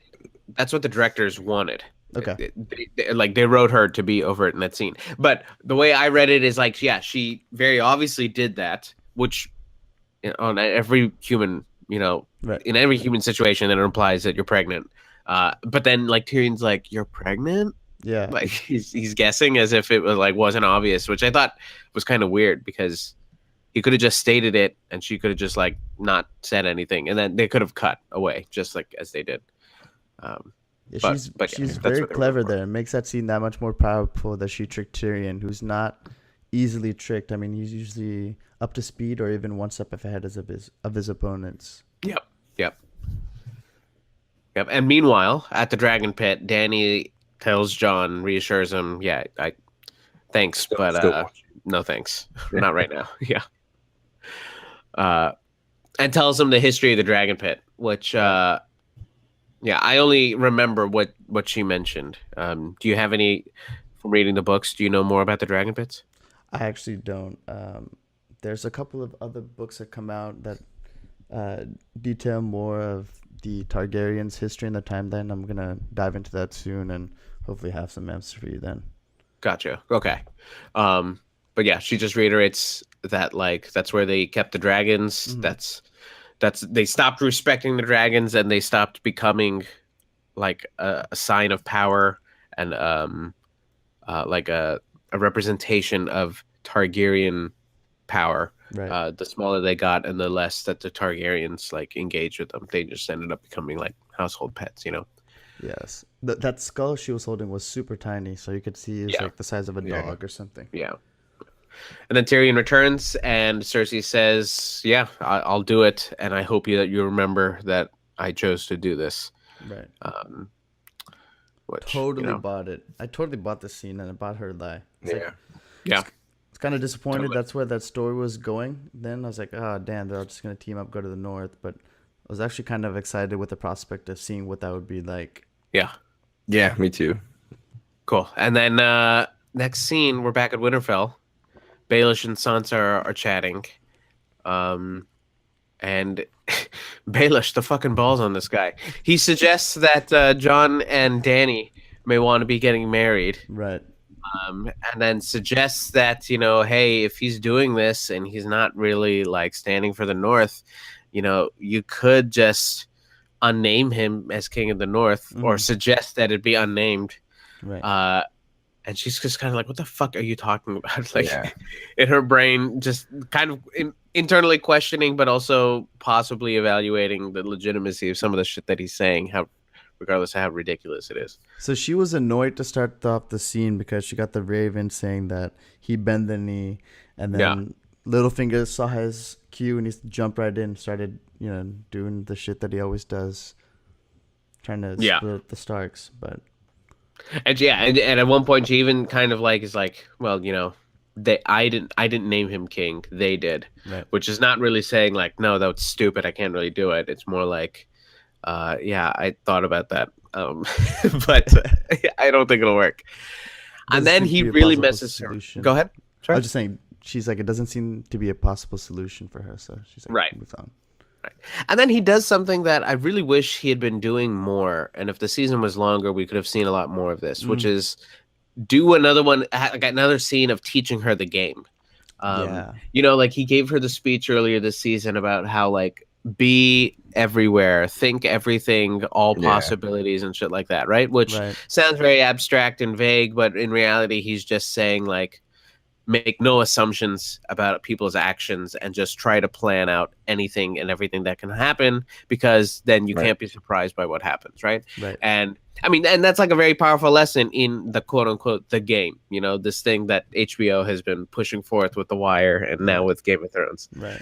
Speaker 1: that's what the directors wanted.
Speaker 2: Okay.
Speaker 1: They wrote her to be overt in that scene. But the way I read it is like, she very obviously did that, which on every human, in every human situation, it implies that you're pregnant. But then like Tyrion's like, you're pregnant?
Speaker 2: Yeah.
Speaker 1: Like he's guessing as if it was like wasn't obvious, which I thought was kind of weird because he could have just stated it and she could have just like not said anything, and then they could have cut away just like as they did.
Speaker 2: She's very clever there. It makes that scene that much more powerful that she tricked Tyrion, who's not easily tricked. I mean, he's usually up to speed or even one step ahead of his opponents.
Speaker 1: Yep. And meanwhile, at the Dragon Pit, Dany tells Jon, reassures him, thanks, but no thanks. Not right now. Yeah. And tells him the history of the Dragon Pit, which I only remember what she mentioned. Do you have any, from reading the books, do you know more about the Dragon Pits?
Speaker 2: I actually don't. There's a couple of other books that come out that detail more of the Targaryens' history and the timeline. I'm going to dive into that soon and hopefully have some answers for you then.
Speaker 1: Gotcha. Okay. But yeah, she just reiterates that like that's where they kept the dragons. Mm-hmm. That's they stopped respecting the dragons and they stopped becoming like a sign of power and like a representation of Targaryen power. Right. The smaller they got and the less that the Targaryens like engaged with them, they just ended up becoming like household pets,
Speaker 2: Yes. That skull she was holding was super tiny, so you could see it's like the size of a dog or something.
Speaker 1: Yeah. And then Tyrion returns, and Cersei says, "Yeah, I'll do it, and I hope that you remember that I chose to do this."
Speaker 2: Right.
Speaker 1: Which,
Speaker 2: totally bought it. I totally bought the scene, and I bought her lie.
Speaker 1: Yeah.
Speaker 2: It's kind of disappointed. Totally. That's where that story was going. Then I was like, oh damn, they're all just gonna team up, go to the north. But I was actually kind of excited with the prospect of seeing what that would be like.
Speaker 1: Yeah.
Speaker 3: Yeah, me too.
Speaker 1: Cool. And then next scene, we're back at Winterfell. Baelish and Sansa are chatting. And Baelish, the fucking balls on this guy. He suggests that John and Dany may want to be getting married.
Speaker 2: Right.
Speaker 1: And then suggests that, hey, if he's doing this and he's not really like standing for the North, you could just unname him as King of the North or suggest that it be unnamed.
Speaker 2: Right.
Speaker 1: And she's just kind of like, what the fuck are you talking about? Like, in her brain, just kind of internally questioning, but also possibly evaluating the legitimacy of some of the shit that he's saying, regardless of how ridiculous it is.
Speaker 2: So she was annoyed to start off the scene because she got the Raven saying that he bent the knee, and then Littlefinger saw his cue and he jumped right in and started, doing the shit that he always does, trying to split the Starks, but...
Speaker 1: And and at one point she even kind of like is like, well, I didn't name him king, they did,
Speaker 2: right.
Speaker 1: Which is not really saying like, no, that's stupid, I can't really do it. It's more like, I thought about that, but I don't think it'll work. And then he really messes her. Go ahead. Sorry?
Speaker 2: I was just saying, she's like, it doesn't seem to be a possible solution for her, so she's like,
Speaker 1: right.
Speaker 2: Move on.
Speaker 1: Right. And then he does something that I really wish he had been doing more. And if the season was longer, we could have seen a lot more of this, which is do another one, like another scene of teaching her the game. Like he gave her the speech earlier this season about how like be everywhere, think everything, all possibilities and shit like that. Right. Which sounds very abstract and vague, but in reality, he's just saying like, make no assumptions about people's actions and just try to plan out anything and everything that can happen, because then you can't be surprised by what happens, right? And I mean, and that's like a very powerful lesson in the quote unquote the game, this thing that HBO has been pushing forth with The Wire and now with Game of Thrones.
Speaker 2: Right.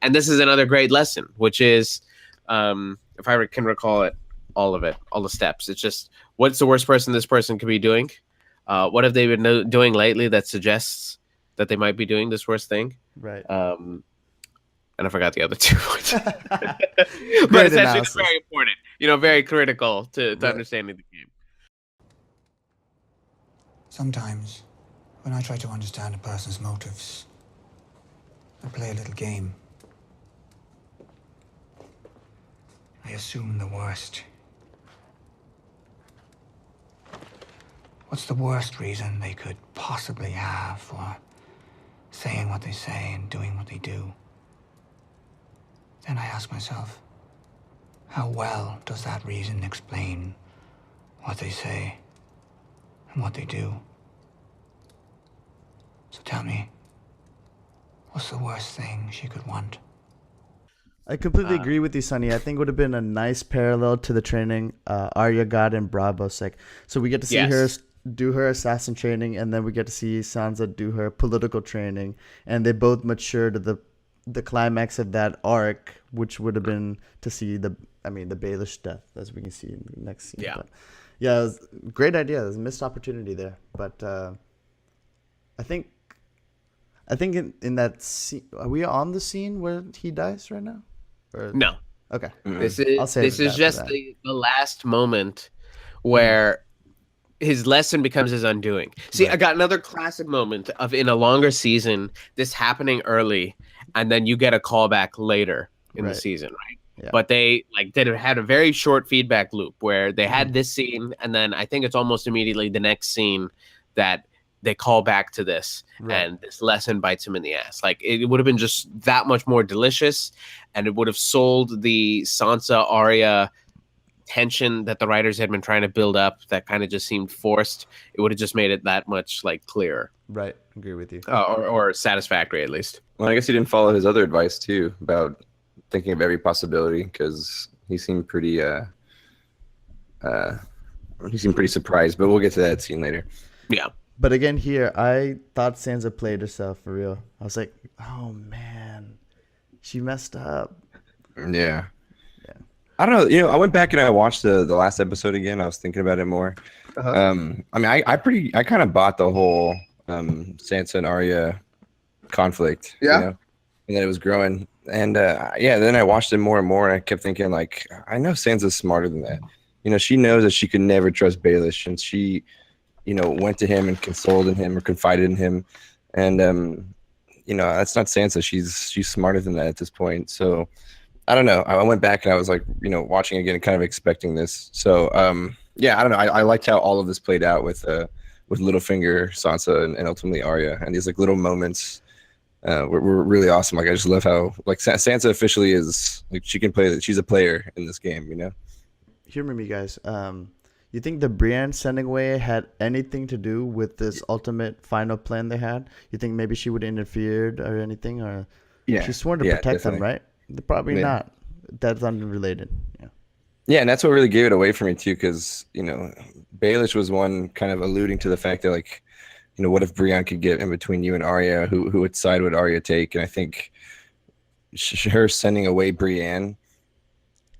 Speaker 1: And this is another great lesson, which is, if I can recall it, all the steps. It's just, what's the worst person this person could be doing? What have they been doing lately that suggests that they might be doing this worst thing?
Speaker 2: Right.
Speaker 1: And I forgot the other two. But essentially, it's very important. Very critical to understanding the game.
Speaker 9: Sometimes, when I try to understand a person's motives, I play a little game. I assume the worst. What's the worst reason they could possibly have for saying what they say and doing what they do? Then I ask myself, how well does that reason explain what they say and what they do? So tell me, what's the worst thing she could want?
Speaker 2: I completely agree with you, Sonny. I think it would have been a nice parallel to the training Arya got in Bravos. So we get to see her do her assassin training, and then we get to see Sansa do her political training, and they both mature to the climax of that arc, which would have been to see the Baelish death, as we can see in the next scene. But it was a great idea. There's a missed opportunity there, but I think in that scene, are we on the scene where he dies right now? Or...
Speaker 1: No.
Speaker 2: Okay.
Speaker 1: This is just the last moment where his lesson becomes his undoing. See, I got another classic moment of, in a longer season, this happening early, and then you get a callback later in the season, right? Yeah. But they had a very short feedback loop where they had this scene, and then I think it's almost immediately the next scene that they call back to this, and this lesson bites him in the ass. Like, it would have been just that much more delicious, and it would have sold the Sansa Arya tension that the writers had been trying to build up that kind of just seemed forced. It would have just made it that much clearer.
Speaker 2: Right. Agree with you.
Speaker 1: Or satisfactory, at least.
Speaker 3: Well, I guess he didn't follow his other advice too about thinking of every possibility, because he seemed pretty surprised, but we'll get to that scene later.
Speaker 1: Yeah.
Speaker 2: But again, here, I thought Sansa played herself for real. I was like, oh man, she messed up.
Speaker 3: Yeah. I don't know. I went back and I watched the last episode again. I was thinking about it more. I kind of bought the whole Sansa and Arya conflict. And then it was growing. And then I watched it more and more, and I kept thinking, I know Sansa's smarter than that. She knows that she could never trust Baelish, and she went to him and consoled in him or confided in him. And that's not Sansa. She's smarter than that at this point. So I don't know. I went back and I was like, watching again and kind of expecting this. So I don't know. I liked how all of this played out with Littlefinger, Sansa, and ultimately Arya, and these like little moments were really awesome. Like I just love how like Sansa officially is like she can play. She's a player in this game.
Speaker 2: Hear me, guys. You think the Brienne sending away had anything to do with this ultimate final plan they had? You think maybe she would have interfered or anything, or she's sworn to protect them, right? Probably not. That's unrelated.
Speaker 3: Yeah, and that's what really gave it away for me too, because Baelish was one kind of alluding to the fact that like, what if Brienne could get in between you and Arya? Who side would Arya take? And I think her sending away Brienne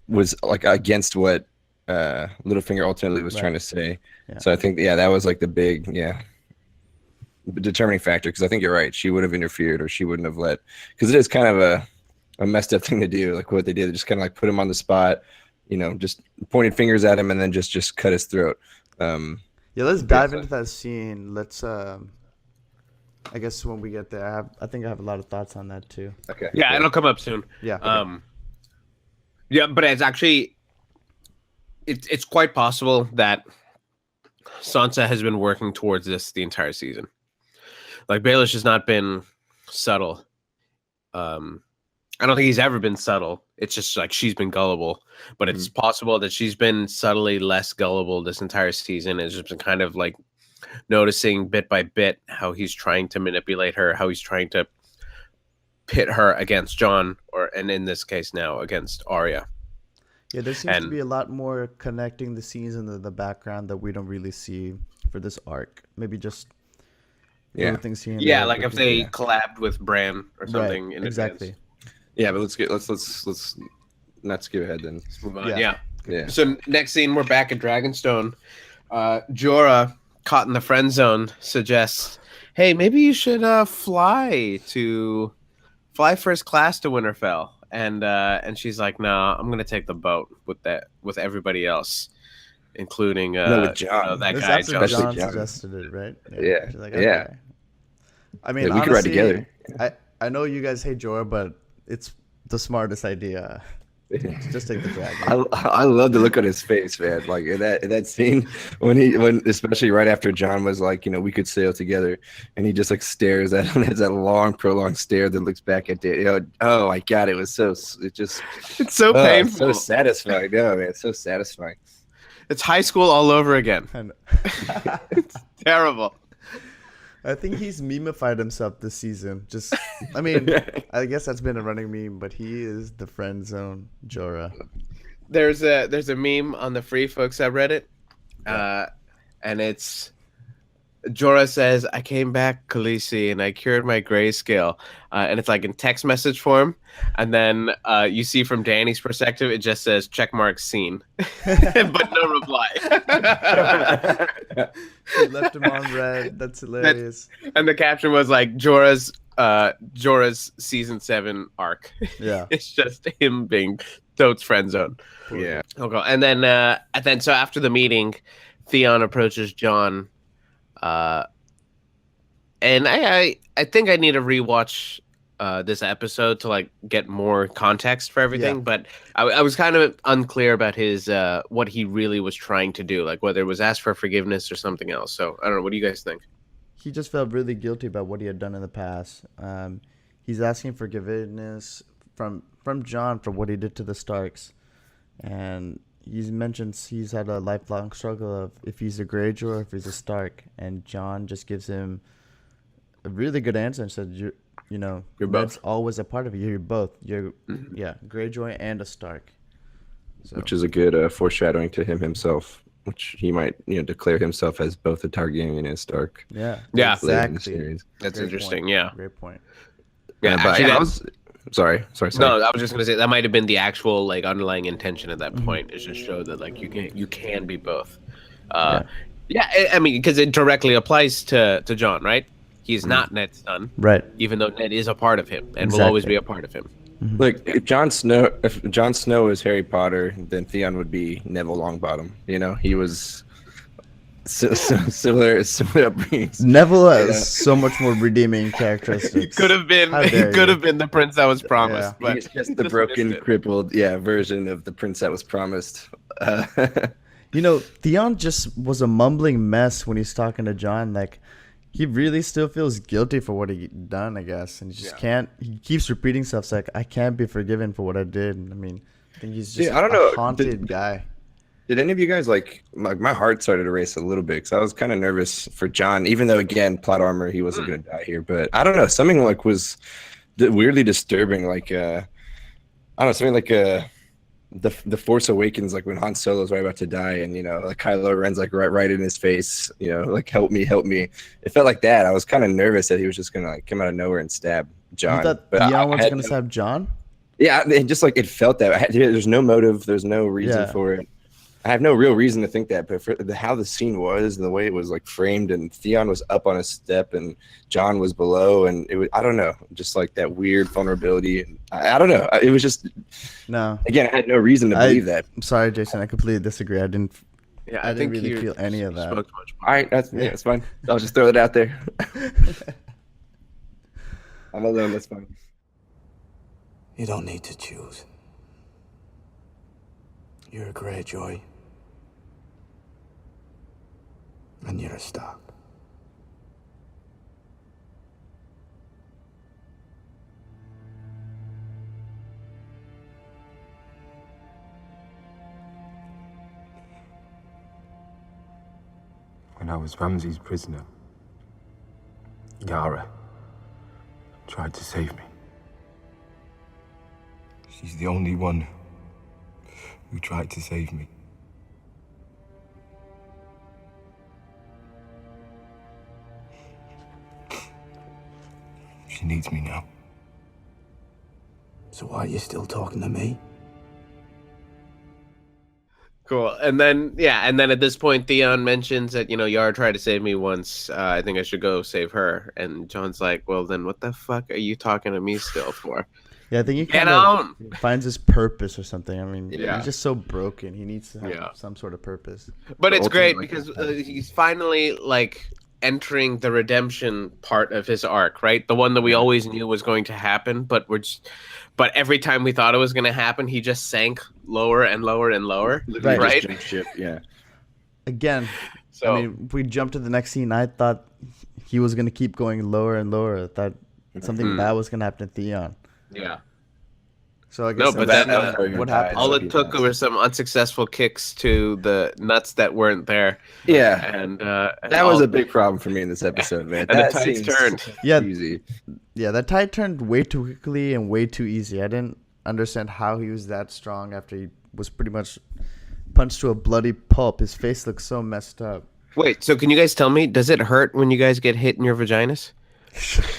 Speaker 3: was like against what Littlefinger ultimately was trying to say. Yeah. So I think that was like the big determining factor, because I think you're right. She would have interfered, or she wouldn't have let, because it is kind of a messed up thing to do. Like what they did, they just kind of like put him on the spot. Just pointed fingers at him and then just cut his throat.
Speaker 2: Let's dive into that scene. Let's I guess when we get there, I think I have a lot of thoughts on that too.
Speaker 3: Okay.
Speaker 1: Yeah, it'll come up soon.
Speaker 2: Yeah. Okay.
Speaker 1: But it's actually it's quite possible that Sansa has been working towards this the entire season. Like Baelish has not been subtle. I don't think he's ever been subtle. It's just like she's been gullible, but it's possible that she's been subtly less gullible this entire season. It's just been kind of like noticing bit by bit how he's trying to manipulate her, how he's trying to pit her against Jon, and in this case now against Arya.
Speaker 2: Yeah, there seems to be a lot more connecting the scenes in the background that we don't really see for this arc. Maybe just things here.
Speaker 1: Yeah, like if they collabed with Bran or something.
Speaker 2: Right, exactly.
Speaker 1: Advance.
Speaker 3: Yeah, but let's not skip ahead then.
Speaker 1: Let's move on. Yeah. So next scene, we're back at Dragonstone. Jorah, caught in the friend zone, suggests, "Hey, maybe you should fly first class to Winterfell." And she's like, "No, I'm gonna take the boat with everybody else, including
Speaker 3: with Jon.
Speaker 1: That
Speaker 2: this
Speaker 1: guy."
Speaker 2: Jon suggested it, right?
Speaker 3: Yeah.
Speaker 2: She's like, okay. I mean,
Speaker 3: we could ride together.
Speaker 2: I know you guys hate Jorah, but it's the smartest idea. Just take the dragon.
Speaker 3: I love the look on his face, man. Like in that scene when especially right after Jon was like, we could sail together, and he just like stares at him. Has that long, prolonged stare that looks back at Dave. Oh my god, it's so painful, so satisfying. No, man, it's so satisfying.
Speaker 1: It's high school all over again. It's terrible.
Speaker 2: I think he's memified himself this season. I mean, I guess that's been a running meme, but he is the friend zone Jorah.
Speaker 1: There's a meme on the Free Folk subreddit, and it's Jorah says, "I came back, Khaleesi, and I cured my grayscale," and it's like in text message form, and then you see from Dany's perspective, it just says checkmark seen, but no reply.
Speaker 2: He left him on red. That's hilarious.
Speaker 1: And the caption was like Jorah's season 7 arc.
Speaker 2: Yeah,
Speaker 1: it's just him being totes friend zone.
Speaker 3: Yeah.
Speaker 1: Okay, and then so after the meeting, Theon approaches Jon. And I think I need to rewatch this episode to like get more context for everything. But I was kind of unclear about his what he really was trying to do, like whether it was ask for forgiveness or something else. So I don't know. What do you guys think?
Speaker 2: He just felt really guilty about what he had done in the past. He's asking forgiveness from Jon for what he did to the Starks, and he mentions he's had a lifelong struggle of if he's a Greyjoy or if he's a Stark, and Jon just gives him a really good answer and said, "You're
Speaker 1: both.
Speaker 2: Red's always a part of you. You're both. You're Greyjoy and a Stark." So.
Speaker 3: Which is a good foreshadowing to him himself, which he might declare himself as both a Targaryen and a Stark.
Speaker 2: Yeah,
Speaker 3: exactly.
Speaker 1: That's interesting.
Speaker 2: Point.
Speaker 1: Yeah,
Speaker 2: great point.
Speaker 3: Yeah, but I was sorry.
Speaker 1: No, I was just gonna say that might have been the actual like underlying intention at that point, is just show that like you can be both. I mean, because it directly applies to Jon, right? He's not Ned's son,
Speaker 2: right?
Speaker 1: Even though Ned is a part of him and will always be a part of him.
Speaker 3: Like if Jon Snow is Harry Potter, then Theon would be Neville Longbottom. He was Similar upbringings.
Speaker 2: Neville has so much more redeeming characteristics.
Speaker 1: He could have been the prince that was promised, but
Speaker 3: he's just the broken, crippled, version of the prince that was promised.
Speaker 2: Theon just was a mumbling mess when he's talking to Jon. Like, he really still feels guilty for what he done, I guess, and he just can't. He keeps repeating stuff. It's like, I can't be forgiven for what I did. I mean, I think he's just a haunted guy.
Speaker 3: Did any of you guys like my heart started to race a little bit because I was kind of nervous for Jon, even though again plot armor he wasn't going to die here, but I don't know, something like was weirdly disturbing, like I don't know, something like the Force Awakens, like when Han Solo's right about to die and like Kylo Ren's like right in his face, like help me. It felt like that. I was kind of nervous that he was just gonna like come out of nowhere and stab Jon.
Speaker 2: You thought Theon was gonna stab Jon?
Speaker 3: Yeah, it just like it felt that. There's no motive, there's no reason for it. I have no real reason to think that, but for how the scene was, the way it was like framed, and Theon was up on a step and Jon was below, and it was, I don't know, just like that weird vulnerability. And I don't know. It was just Again, I had no reason to believe that.
Speaker 2: I'm sorry, Jason. I completely disagree. I didn't.
Speaker 1: Yeah,
Speaker 2: I didn't really feel any of that.
Speaker 3: All right, that's fine. I'll just throw it out there. I'm alone. That's fine.
Speaker 9: You don't need to choose. You're a Greyjoy. And you're a Stark.
Speaker 5: When I was Ramsay's prisoner, Yara tried to save me. She's the only one who tried to save me. She needs me now.
Speaker 9: So why are you still talking to me?
Speaker 1: Cool. And then at this point, Theon mentions that, Yara tried to save me once. I think I should go save her. And Jon's like, well, then what the fuck are you talking to me still for?
Speaker 2: Yeah, I think he kind of finds his purpose or something. I mean, he's just so broken. He needs to have some sort of purpose.
Speaker 1: But it's great because he's finally like entering the redemption part of his arc, right? The one that we always knew was going to happen, but every time we thought it was going to happen, he just sank lower and lower and lower, right?
Speaker 3: Just ship, yeah.
Speaker 2: Again, so I mean, if we jump to the next scene, I thought he was going to keep going lower and lower. I thought something bad was going to happen to Theon.
Speaker 1: Yeah.
Speaker 2: So I guess what happened?
Speaker 1: All it took were some unsuccessful kicks to the nuts that weren't there.
Speaker 3: Yeah,
Speaker 1: and
Speaker 3: that was a big problem for me in this episode, man.
Speaker 1: And the tides turned.
Speaker 2: Easy. Yeah, that tide turned way too quickly and way too easy. I didn't understand how he was that strong after he was pretty much punched to a bloody pulp. His face looks so messed up.
Speaker 1: Wait, so can you guys tell me, does it hurt when you guys get hit in your vaginas?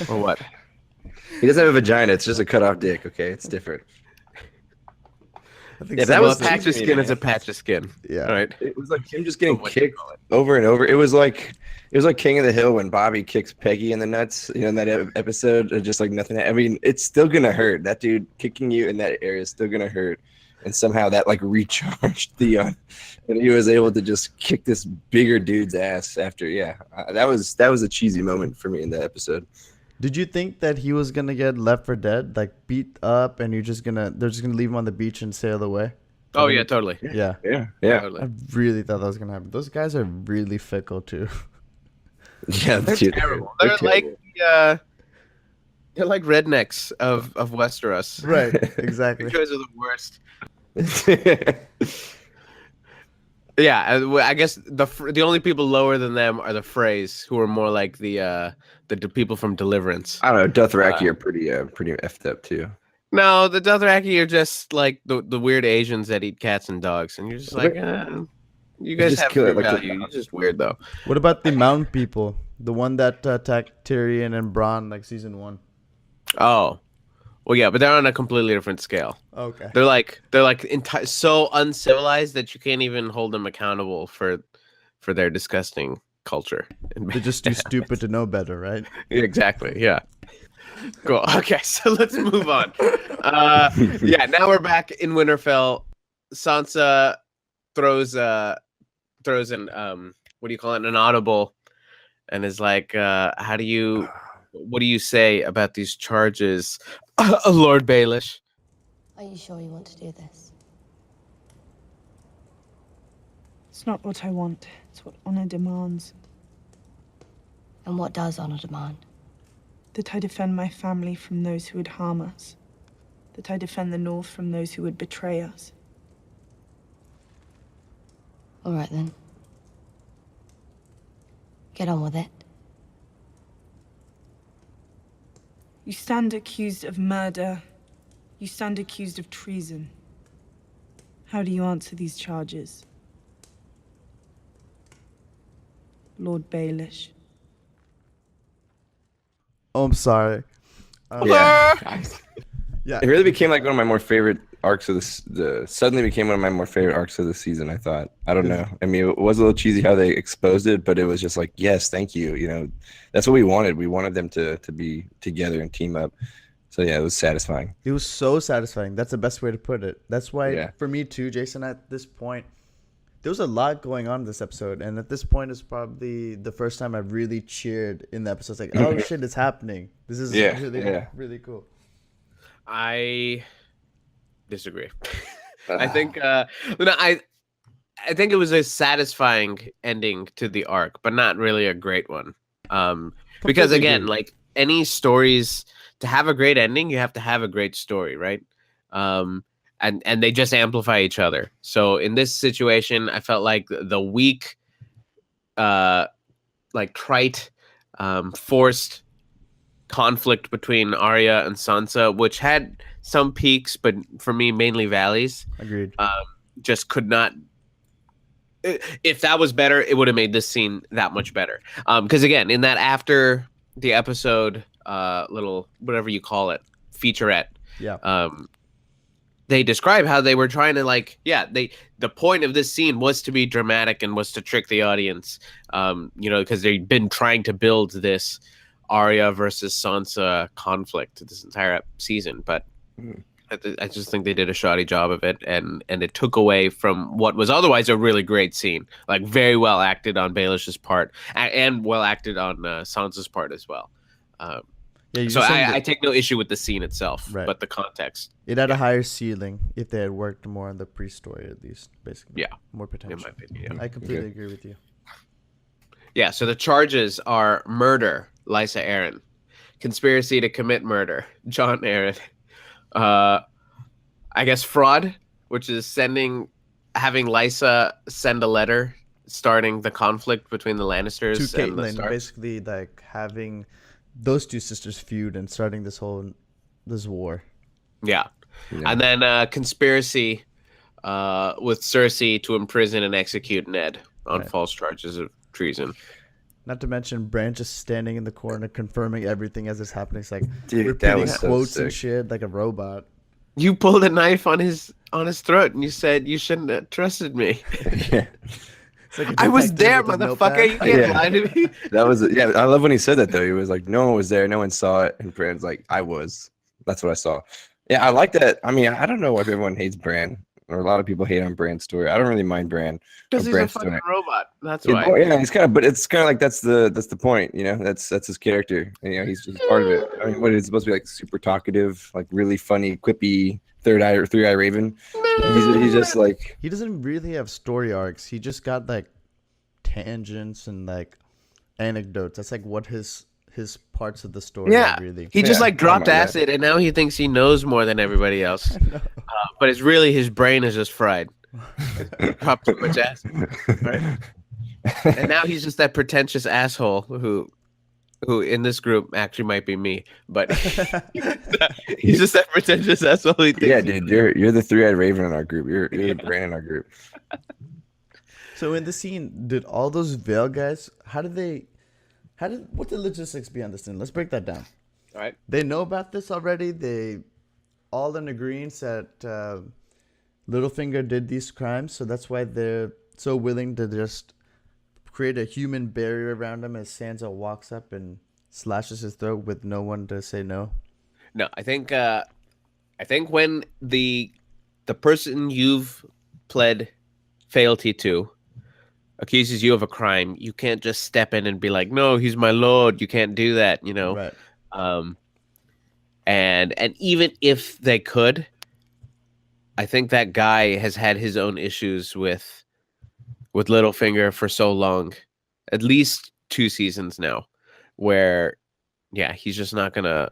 Speaker 1: Or what?
Speaker 3: He doesn't have a vagina. It's just a cut off dick. Okay, it's different.
Speaker 1: I think that was a patch of skin. It's a patch of skin.
Speaker 2: Yeah.
Speaker 1: All right.
Speaker 3: It was like him just getting kicked over and over. It was like King of the Hill when Bobby kicks Peggy in the nuts. In that episode, just like nothing. I mean, it's still gonna hurt. That dude kicking you in that area is still gonna hurt. And somehow that like recharged Theon, and he was able to just kick this bigger dude's ass after. Yeah, that was a cheesy moment for me in that episode.
Speaker 2: Did you think that he was gonna get left for dead, like beat up, and they're just gonna leave him on the beach and sail away?
Speaker 1: Oh yeah, totally.
Speaker 2: Yeah.
Speaker 1: Totally.
Speaker 2: I really thought that was gonna happen. Those guys are really fickle too.
Speaker 3: Yeah,
Speaker 1: they're terrible. They're like rednecks of Westeros.
Speaker 2: Right. Exactly.
Speaker 1: You guys are the worst. Yeah, I guess the only people lower than them are the Freys, who are more like the people from Deliverance.
Speaker 3: I don't know. Dothraki are pretty effed up too.
Speaker 1: No, the Dothraki are just like the weird Asians that eat cats and dogs, and you're just like, you guys have your value. You're just weird though.
Speaker 2: What about the mountain people? The one that attacked Tyrion and Bronn, like season 1.
Speaker 1: Oh, well, yeah, but they're on a completely different scale.
Speaker 2: Okay.
Speaker 1: They're like so uncivilized that you can't even hold them accountable for their disgusting culture.
Speaker 2: They're just too stupid to know better, right?
Speaker 1: Exactly. Yeah. Cool. Okay, so let's move on. Yeah, now we're back in Winterfell. Sansa throws an what do you call it, an audible, and is like, what do you say about these charges, Lord Baelish?
Speaker 10: Are you sure you want to do this?
Speaker 7: It's not what I want. It's what honor demands.
Speaker 10: And what does honor demand?
Speaker 7: That I defend my family from those who would harm us. That I defend the North from those who would betray us.
Speaker 10: All right, then. Get on with it.
Speaker 7: You stand accused of murder. You stand accused of treason. How do you answer these charges? Lord Baelish.
Speaker 2: Oh, I'm sorry.
Speaker 3: Yeah.
Speaker 2: Yeah.
Speaker 3: It really became like one of my more favorite arcs of this. Suddenly became one of my more favorite arcs of the season. I thought. I don't know. I mean, it was a little cheesy how they exposed it, but it was just like, yes, thank you. You know, that's what we wanted. We wanted them to be together and team up. So yeah, it was satisfying.
Speaker 2: It was so satisfying. That's the best way to put it. That's why,
Speaker 3: Yeah.
Speaker 2: for me too, Jason, at this point, there was a lot going on in this episode. And at this point, it's probably the first time I've really cheered in the episode. It's like, oh shit, it's happening. This is really cool.
Speaker 1: I disagree. I think I think it was a satisfying ending to the arc, but not really a great one. Because again, like any stories, to have a great ending, you have to have a great story, right? And they just amplify each other. So in this situation, I felt like the weak, like trite, forced conflict between Arya and Sansa, which had some peaks, but for me, mainly valleys.
Speaker 2: Agreed.
Speaker 1: Just could not. If that was better, it would have made this scene that much better. Because again, in that after the episode, little whatever you call it, featurette.
Speaker 2: Yeah.
Speaker 1: They describe how they were trying to the point of this scene was to be dramatic and was to trick the audience, because they've been trying to build this Arya versus Sansa conflict this entire season, but I just think they did a shoddy job of it, and it took away from what was otherwise a really great scene, like very well acted on Baelish's part and well acted on Sansa's part as well. So I take no issue with the scene itself,
Speaker 2: Right.
Speaker 1: but the context.
Speaker 2: It had a higher ceiling if they had worked more on the pre-story, at least, basically.
Speaker 1: Yeah.
Speaker 2: More potential.
Speaker 1: In my opinion, yeah.
Speaker 2: I completely agree with you.
Speaker 1: Yeah, so the charges are murder, Lysa Arryn, conspiracy to commit murder, John Arryn, I guess fraud, which is having Lysa send a letter starting the conflict between the Lannisters
Speaker 2: To
Speaker 1: and the
Speaker 2: Caitlyn,
Speaker 1: Starks.
Speaker 2: basically, like, having those two sisters feud and starting this war.
Speaker 1: Yeah. And then conspiracy with Cersei to imprison and execute Ned on false charges of treason.
Speaker 2: Not to mention Bran just standing in the corner confirming everything as it's happening. It's like
Speaker 3: Dude, that
Speaker 2: repeating
Speaker 3: was so
Speaker 2: quotes and
Speaker 3: sick.
Speaker 2: shit like a robot.
Speaker 1: You pulled a knife on his throat and you said you shouldn't have trusted me.
Speaker 3: Yeah.
Speaker 2: It's like a
Speaker 1: I was
Speaker 2: detective
Speaker 1: there,
Speaker 2: with a
Speaker 1: motherfucker. You
Speaker 2: notepad.
Speaker 1: can't
Speaker 3: Yeah.
Speaker 1: lie to me.
Speaker 3: That was I love when he said that though. He was like, no one was there, no one saw it, and Bran's like, I was. That's what I saw. Yeah, I like that. I mean, I don't know why everyone hates Bran, or a lot of people hate on Bran's story. I don't really mind Bran.
Speaker 1: Because he's a
Speaker 3: Bran's
Speaker 1: fucking
Speaker 3: story.
Speaker 1: robot. That's
Speaker 3: Yeah,
Speaker 1: why.
Speaker 3: yeah, he's kind of, but it's kind of like that's the point, That's his character, and, he's just part of it. I mean, what is it supposed to be like? Super talkative, like really funny, quippy, three eye raven. He's just like
Speaker 2: He doesn't really have story arcs. He just got like tangents and like anecdotes. That's like what his parts of the story
Speaker 1: Yeah,
Speaker 2: are really.
Speaker 1: he just
Speaker 3: Yeah,
Speaker 1: like dropped
Speaker 3: I mind that.
Speaker 1: acid, and now he thinks he knows more than everybody else. But it's really his brain is just fried. Dropped too much acid, right? And now he's just that pretentious asshole who in this group actually might be me, but he's just that pretentious asshole. He thinks
Speaker 3: yeah, dude. You're the three-eyed raven in our group. You're the Bran in our group.
Speaker 2: So in the scene, did all those Veil guys? What the logistics behind this scene? Let's break that down.
Speaker 1: All right.
Speaker 2: They know about this already. They all in agreement that Littlefinger did these crimes, so that's why they're so willing to just create a human barrier around him as Sansa walks up and slashes his throat with no one to say no.
Speaker 1: No, I think when the person you've pled fealty to accuses you of a crime, you can't just step in and be like, "No, he's my lord. You can't do that." You know.
Speaker 2: Right.
Speaker 1: And even if they could, I think that guy has had his own issues with Littlefinger for so long, at least 2 seasons now, where he's just not gonna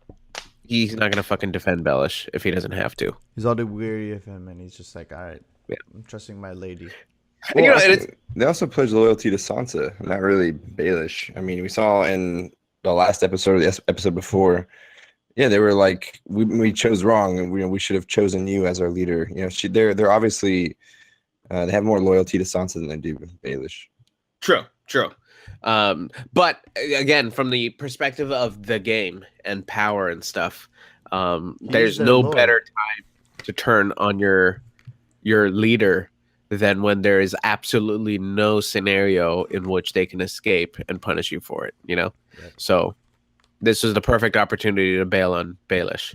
Speaker 1: fucking defend Bellish if he doesn't have to.
Speaker 2: He's already weary of him, and he's just like, all right,
Speaker 1: Yeah.
Speaker 2: I'm trusting my lady.
Speaker 3: Well, they also pledged loyalty to Sansa, not really Baelish. I mean, we saw in the last episode or the episode before, they were like, we chose wrong, and we should have chosen you as our leader. You know, they're obviously they have more loyalty to Sansa than they do with Baelish.
Speaker 1: True. But again, from the perspective of the game and power and stuff, there's no better time to turn on your leader than when there is absolutely no scenario in which they can escape and punish you for it, you know? Right. So this was the perfect opportunity to bail on Baelish,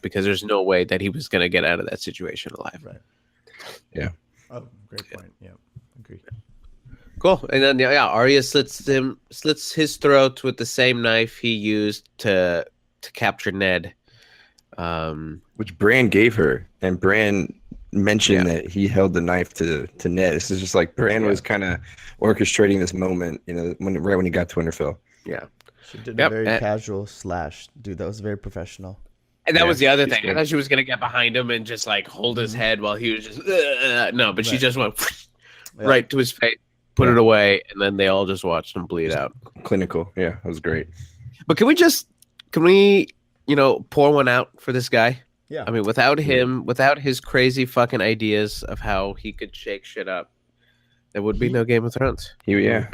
Speaker 1: because there's no way that he was going to get out of that situation alive.
Speaker 2: Right.
Speaker 3: Yeah.
Speaker 2: Oh, great point. Yeah, agree.
Speaker 1: Cool. And then Arya slits his throat with the same knife he used to capture Ned,
Speaker 3: which Bran gave her, and Bran mentioned that he held the knife to Ned. This is just like Bran was kind of orchestrating this moment, you know, right when he got to Winterfell.
Speaker 1: Yeah,
Speaker 2: she did a very casual slash, dude. That was very professional.
Speaker 1: And that was the other thing. I thought she was gonna get behind him and just like hold his head while he was just no, but she just went right to his face, put it away, and then they all just watched him bleed out.
Speaker 3: Clinical, yeah, it was great.
Speaker 1: But can we pour one out for this guy?
Speaker 2: Yeah.
Speaker 1: I mean, without him, without his crazy fucking ideas of how he could shake shit up, there would be no Game of Thrones.
Speaker 3: Yeah.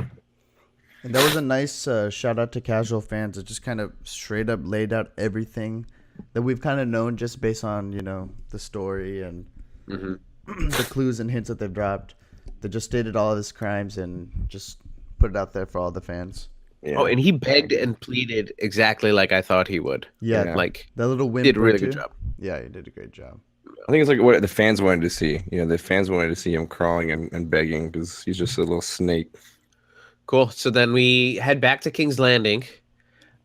Speaker 2: And that was a nice shout out to casual fans. It just kind of straight up laid out everything that we've kind of known just based on, the story and the clues and hints that they've dropped. They just stated all of his crimes and just put it out there for all the fans.
Speaker 3: Yeah.
Speaker 1: Oh, and he begged and pleaded exactly like I thought he would.
Speaker 2: Yeah.
Speaker 1: Like
Speaker 2: that little win
Speaker 1: did a really good job.
Speaker 2: Yeah, he did a great job.
Speaker 3: I think it's like what the fans wanted to see. The fans wanted to see him crawling and begging because he's just a little snake.
Speaker 1: Cool. So then we head back to King's Landing,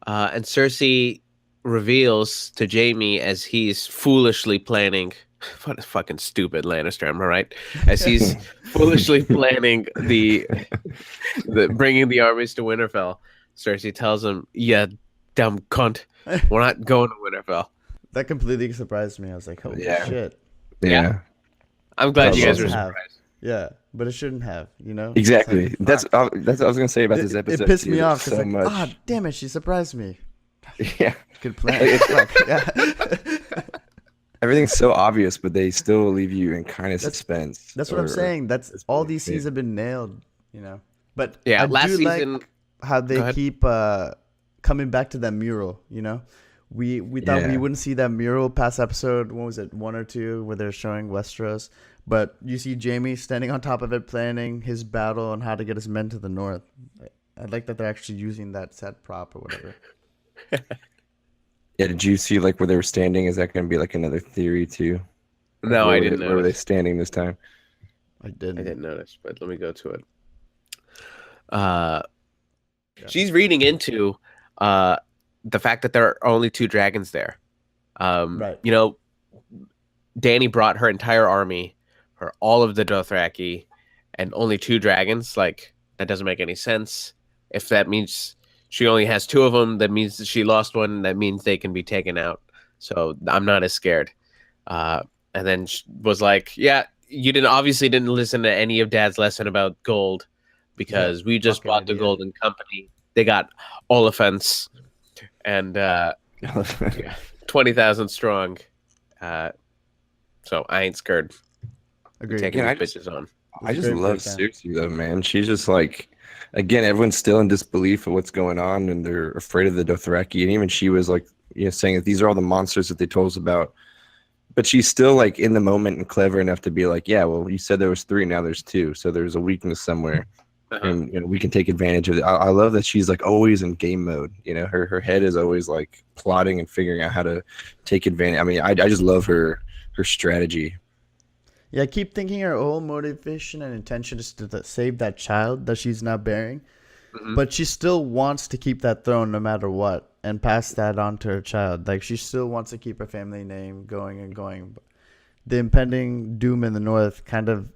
Speaker 1: and Cersei reveals to Jaime as he's foolishly planning. What a fucking stupid Lannister, am I right? As he's foolishly planning the bringing the armies to Winterfell, Cersei tells him, "Yeah, dumb cunt, we're not going to Winterfell."
Speaker 2: That completely surprised me. I was like, "Holy shit!"
Speaker 3: Yeah.
Speaker 1: I'm glad you guys were surprised.
Speaker 2: Yeah, but it shouldn't have,
Speaker 3: Exactly.
Speaker 2: Like,
Speaker 3: that's what I was gonna say about this episode.
Speaker 2: It pissed me off
Speaker 3: so much.
Speaker 2: Ah, damn it, she surprised me.
Speaker 3: Yeah.
Speaker 2: Good plan. Yeah.
Speaker 3: Everything's so obvious, but they still leave you in kind of suspense.
Speaker 2: That's what I'm saying. That's all these scenes have been nailed, But
Speaker 1: yeah,
Speaker 2: I
Speaker 1: last
Speaker 2: do
Speaker 1: season,
Speaker 2: like how they keep coming back to that mural. We thought we wouldn't see that mural past episode. What was it, 1 or 2, where they're showing Westeros? But you see Jaime standing on top of it, planning his battle on how to get his men to the north. I like that they're actually using that set prop or whatever.
Speaker 3: Yeah, did you see like where they were standing? Is that going to be like another theory too?
Speaker 1: No, I didn't know.
Speaker 3: Where were they standing this time?
Speaker 2: I didn't
Speaker 1: notice, but let me go to it. She's reading into the fact that there are only 2 dragons there.
Speaker 2: Right.
Speaker 1: Dany brought her entire army, all of the Dothraki, and only 2 dragons. Like, that doesn't make any sense. If that means she only has 2 of them, that means that she lost one. That means they can be taken out. So I'm not as scared. And then she was like, "Yeah, you obviously didn't listen to any of Dad's lesson about gold, because we just bought the Golden Company. They got Oliphants and 20,000 strong. So I ain't scared."
Speaker 2: Agreed.
Speaker 1: Taking these bitches on.
Speaker 3: I just love Cersei though, man. She's just like, again, everyone's still in disbelief of what's going on, and they're afraid of the Dothraki. And even she was like, saying that these are all the monsters that they told us about. But she's still like in the moment and clever enough to be like, yeah, well, you said there was 3, now there's 2, so there's a weakness somewhere, and we can take advantage of it. I love that she's like always in game mode. Her head is always like plotting and figuring out how to take advantage. I mean, I just love her strategy.
Speaker 2: Yeah, I keep thinking her whole motivation and intention is to save that child that she's now bearing. But she still wants to keep that throne no matter what and pass that on to her child. Like, she still wants to keep her family name going and going. The impending doom in the north kind of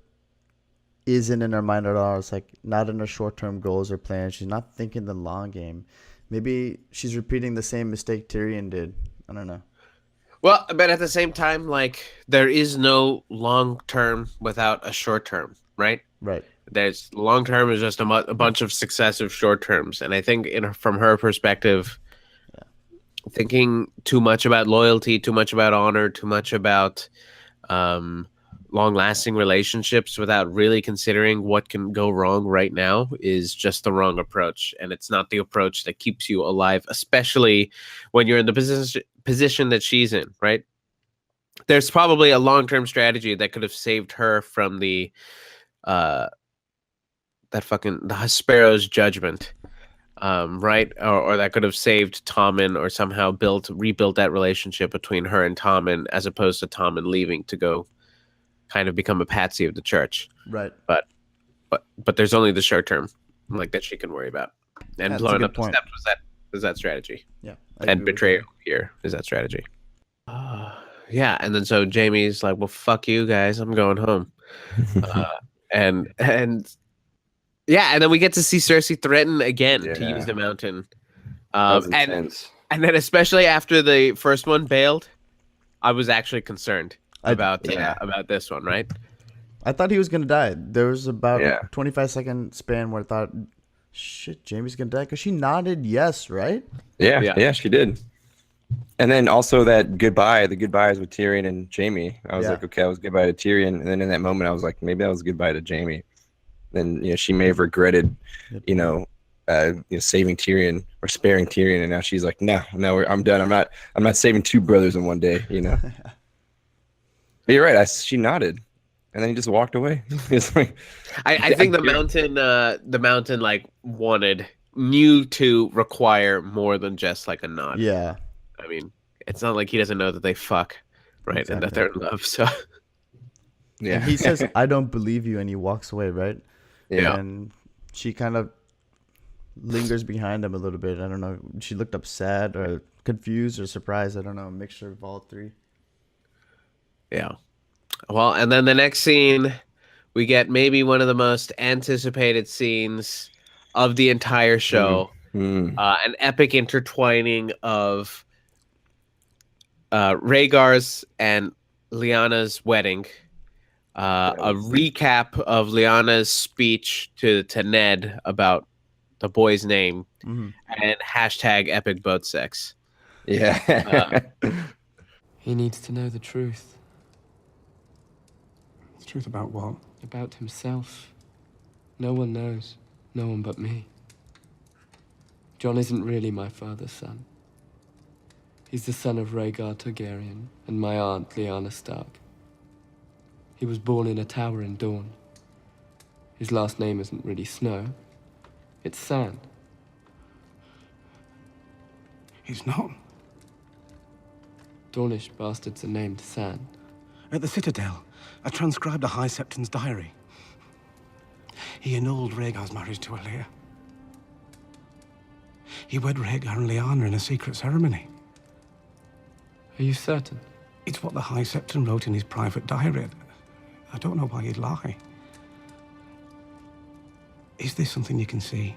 Speaker 2: isn't in her mind at all. It's like not in her short-term goals or plans. She's not thinking the long game. Maybe she's repeating the same mistake Tyrion did. I don't know.
Speaker 1: Well, but at the same time, like, there is no long term without a short term, right?
Speaker 2: Right.
Speaker 1: There's long term is just a bunch of successive short terms, and I think from her perspective, thinking too much about loyalty, too much about honor, too much about long-lasting relationships without really considering what can go wrong right now is just the wrong approach, and it's not the approach that keeps you alive, especially when you're in the position that she's in, right? There's probably a long-term strategy that could have saved her from the Sparrow's judgment, right? Or that could have saved Tommen, or somehow rebuilt that relationship between her and Tommen, as opposed to Tommen leaving to go kind of become a patsy of the church.
Speaker 2: Right.
Speaker 1: But there's only the short term, like, that she can worry about. And
Speaker 2: That's
Speaker 1: blowing
Speaker 2: a
Speaker 1: up
Speaker 2: good
Speaker 1: the
Speaker 2: point.
Speaker 1: steps was that strategy.
Speaker 2: Yeah.
Speaker 1: And betrayal here is that strategy. Yeah, and then so Jaime's like, well, fuck you guys, I'm going home. And yeah, and then we get to see Cersei threaten again to use the mountain.
Speaker 3: That was intense.
Speaker 1: And then especially after the first one bailed, I was actually concerned about this one, right?
Speaker 2: I thought he was going to die. There was about a 25-second span where I thought, shit, Jaime's going to die, because she nodded yes, right?
Speaker 3: Yeah, she did. And then also the goodbyes with Tyrion and Jaime. I was like, okay, I was goodbye to Tyrion. And then in that moment, I was like, maybe I was goodbye to Jaime. Then, she may have regretted, saving Tyrion or sparing Tyrion. And now she's like, no, I'm done. I'm not saving two brothers in one day, But you're right. She nodded. And then he just walked away. Like,
Speaker 1: I think the mountain like knew to require more than just like a nod.
Speaker 2: Yeah.
Speaker 1: I mean, it's not like he doesn't know that they fuck, right? Exactly. And that they're in love. So
Speaker 2: yeah. And he says, I don't believe you, and he walks away, right?
Speaker 1: Yeah.
Speaker 2: And she kind of lingers behind him a little bit. I don't know. She looked upset or confused or surprised. I don't know. A mixture of all three.
Speaker 1: Yeah. Well, and then the next scene, we get maybe one of the most anticipated scenes of the entire show. An epic intertwining of Rhaegar's and Lyanna's wedding. A recap of Lyanna's speech to Ned about the boy's name, and hashtag epic boat sex.
Speaker 3: Yeah.
Speaker 11: He needs to know the truth.
Speaker 9: The truth about what?
Speaker 11: About himself. No one knows. No one but me. Jon isn't really my father's son. He's the son of Rhaegar Targaryen and my aunt, Lyanna Stark. He was born in a tower in Dorne. His last name isn't really Snow. It's Sand.
Speaker 9: He's not.
Speaker 11: Dornish bastards are named Sand.
Speaker 9: At the Citadel, I transcribed a High Septon's diary. He annulled Rhaegar's marriage to Alia. He wed Rhaegar and Lyanna in a secret ceremony.
Speaker 11: Are you certain?
Speaker 9: It's what the High Septon wrote in his private diary. I don't know why he'd lie. Is this something you can see?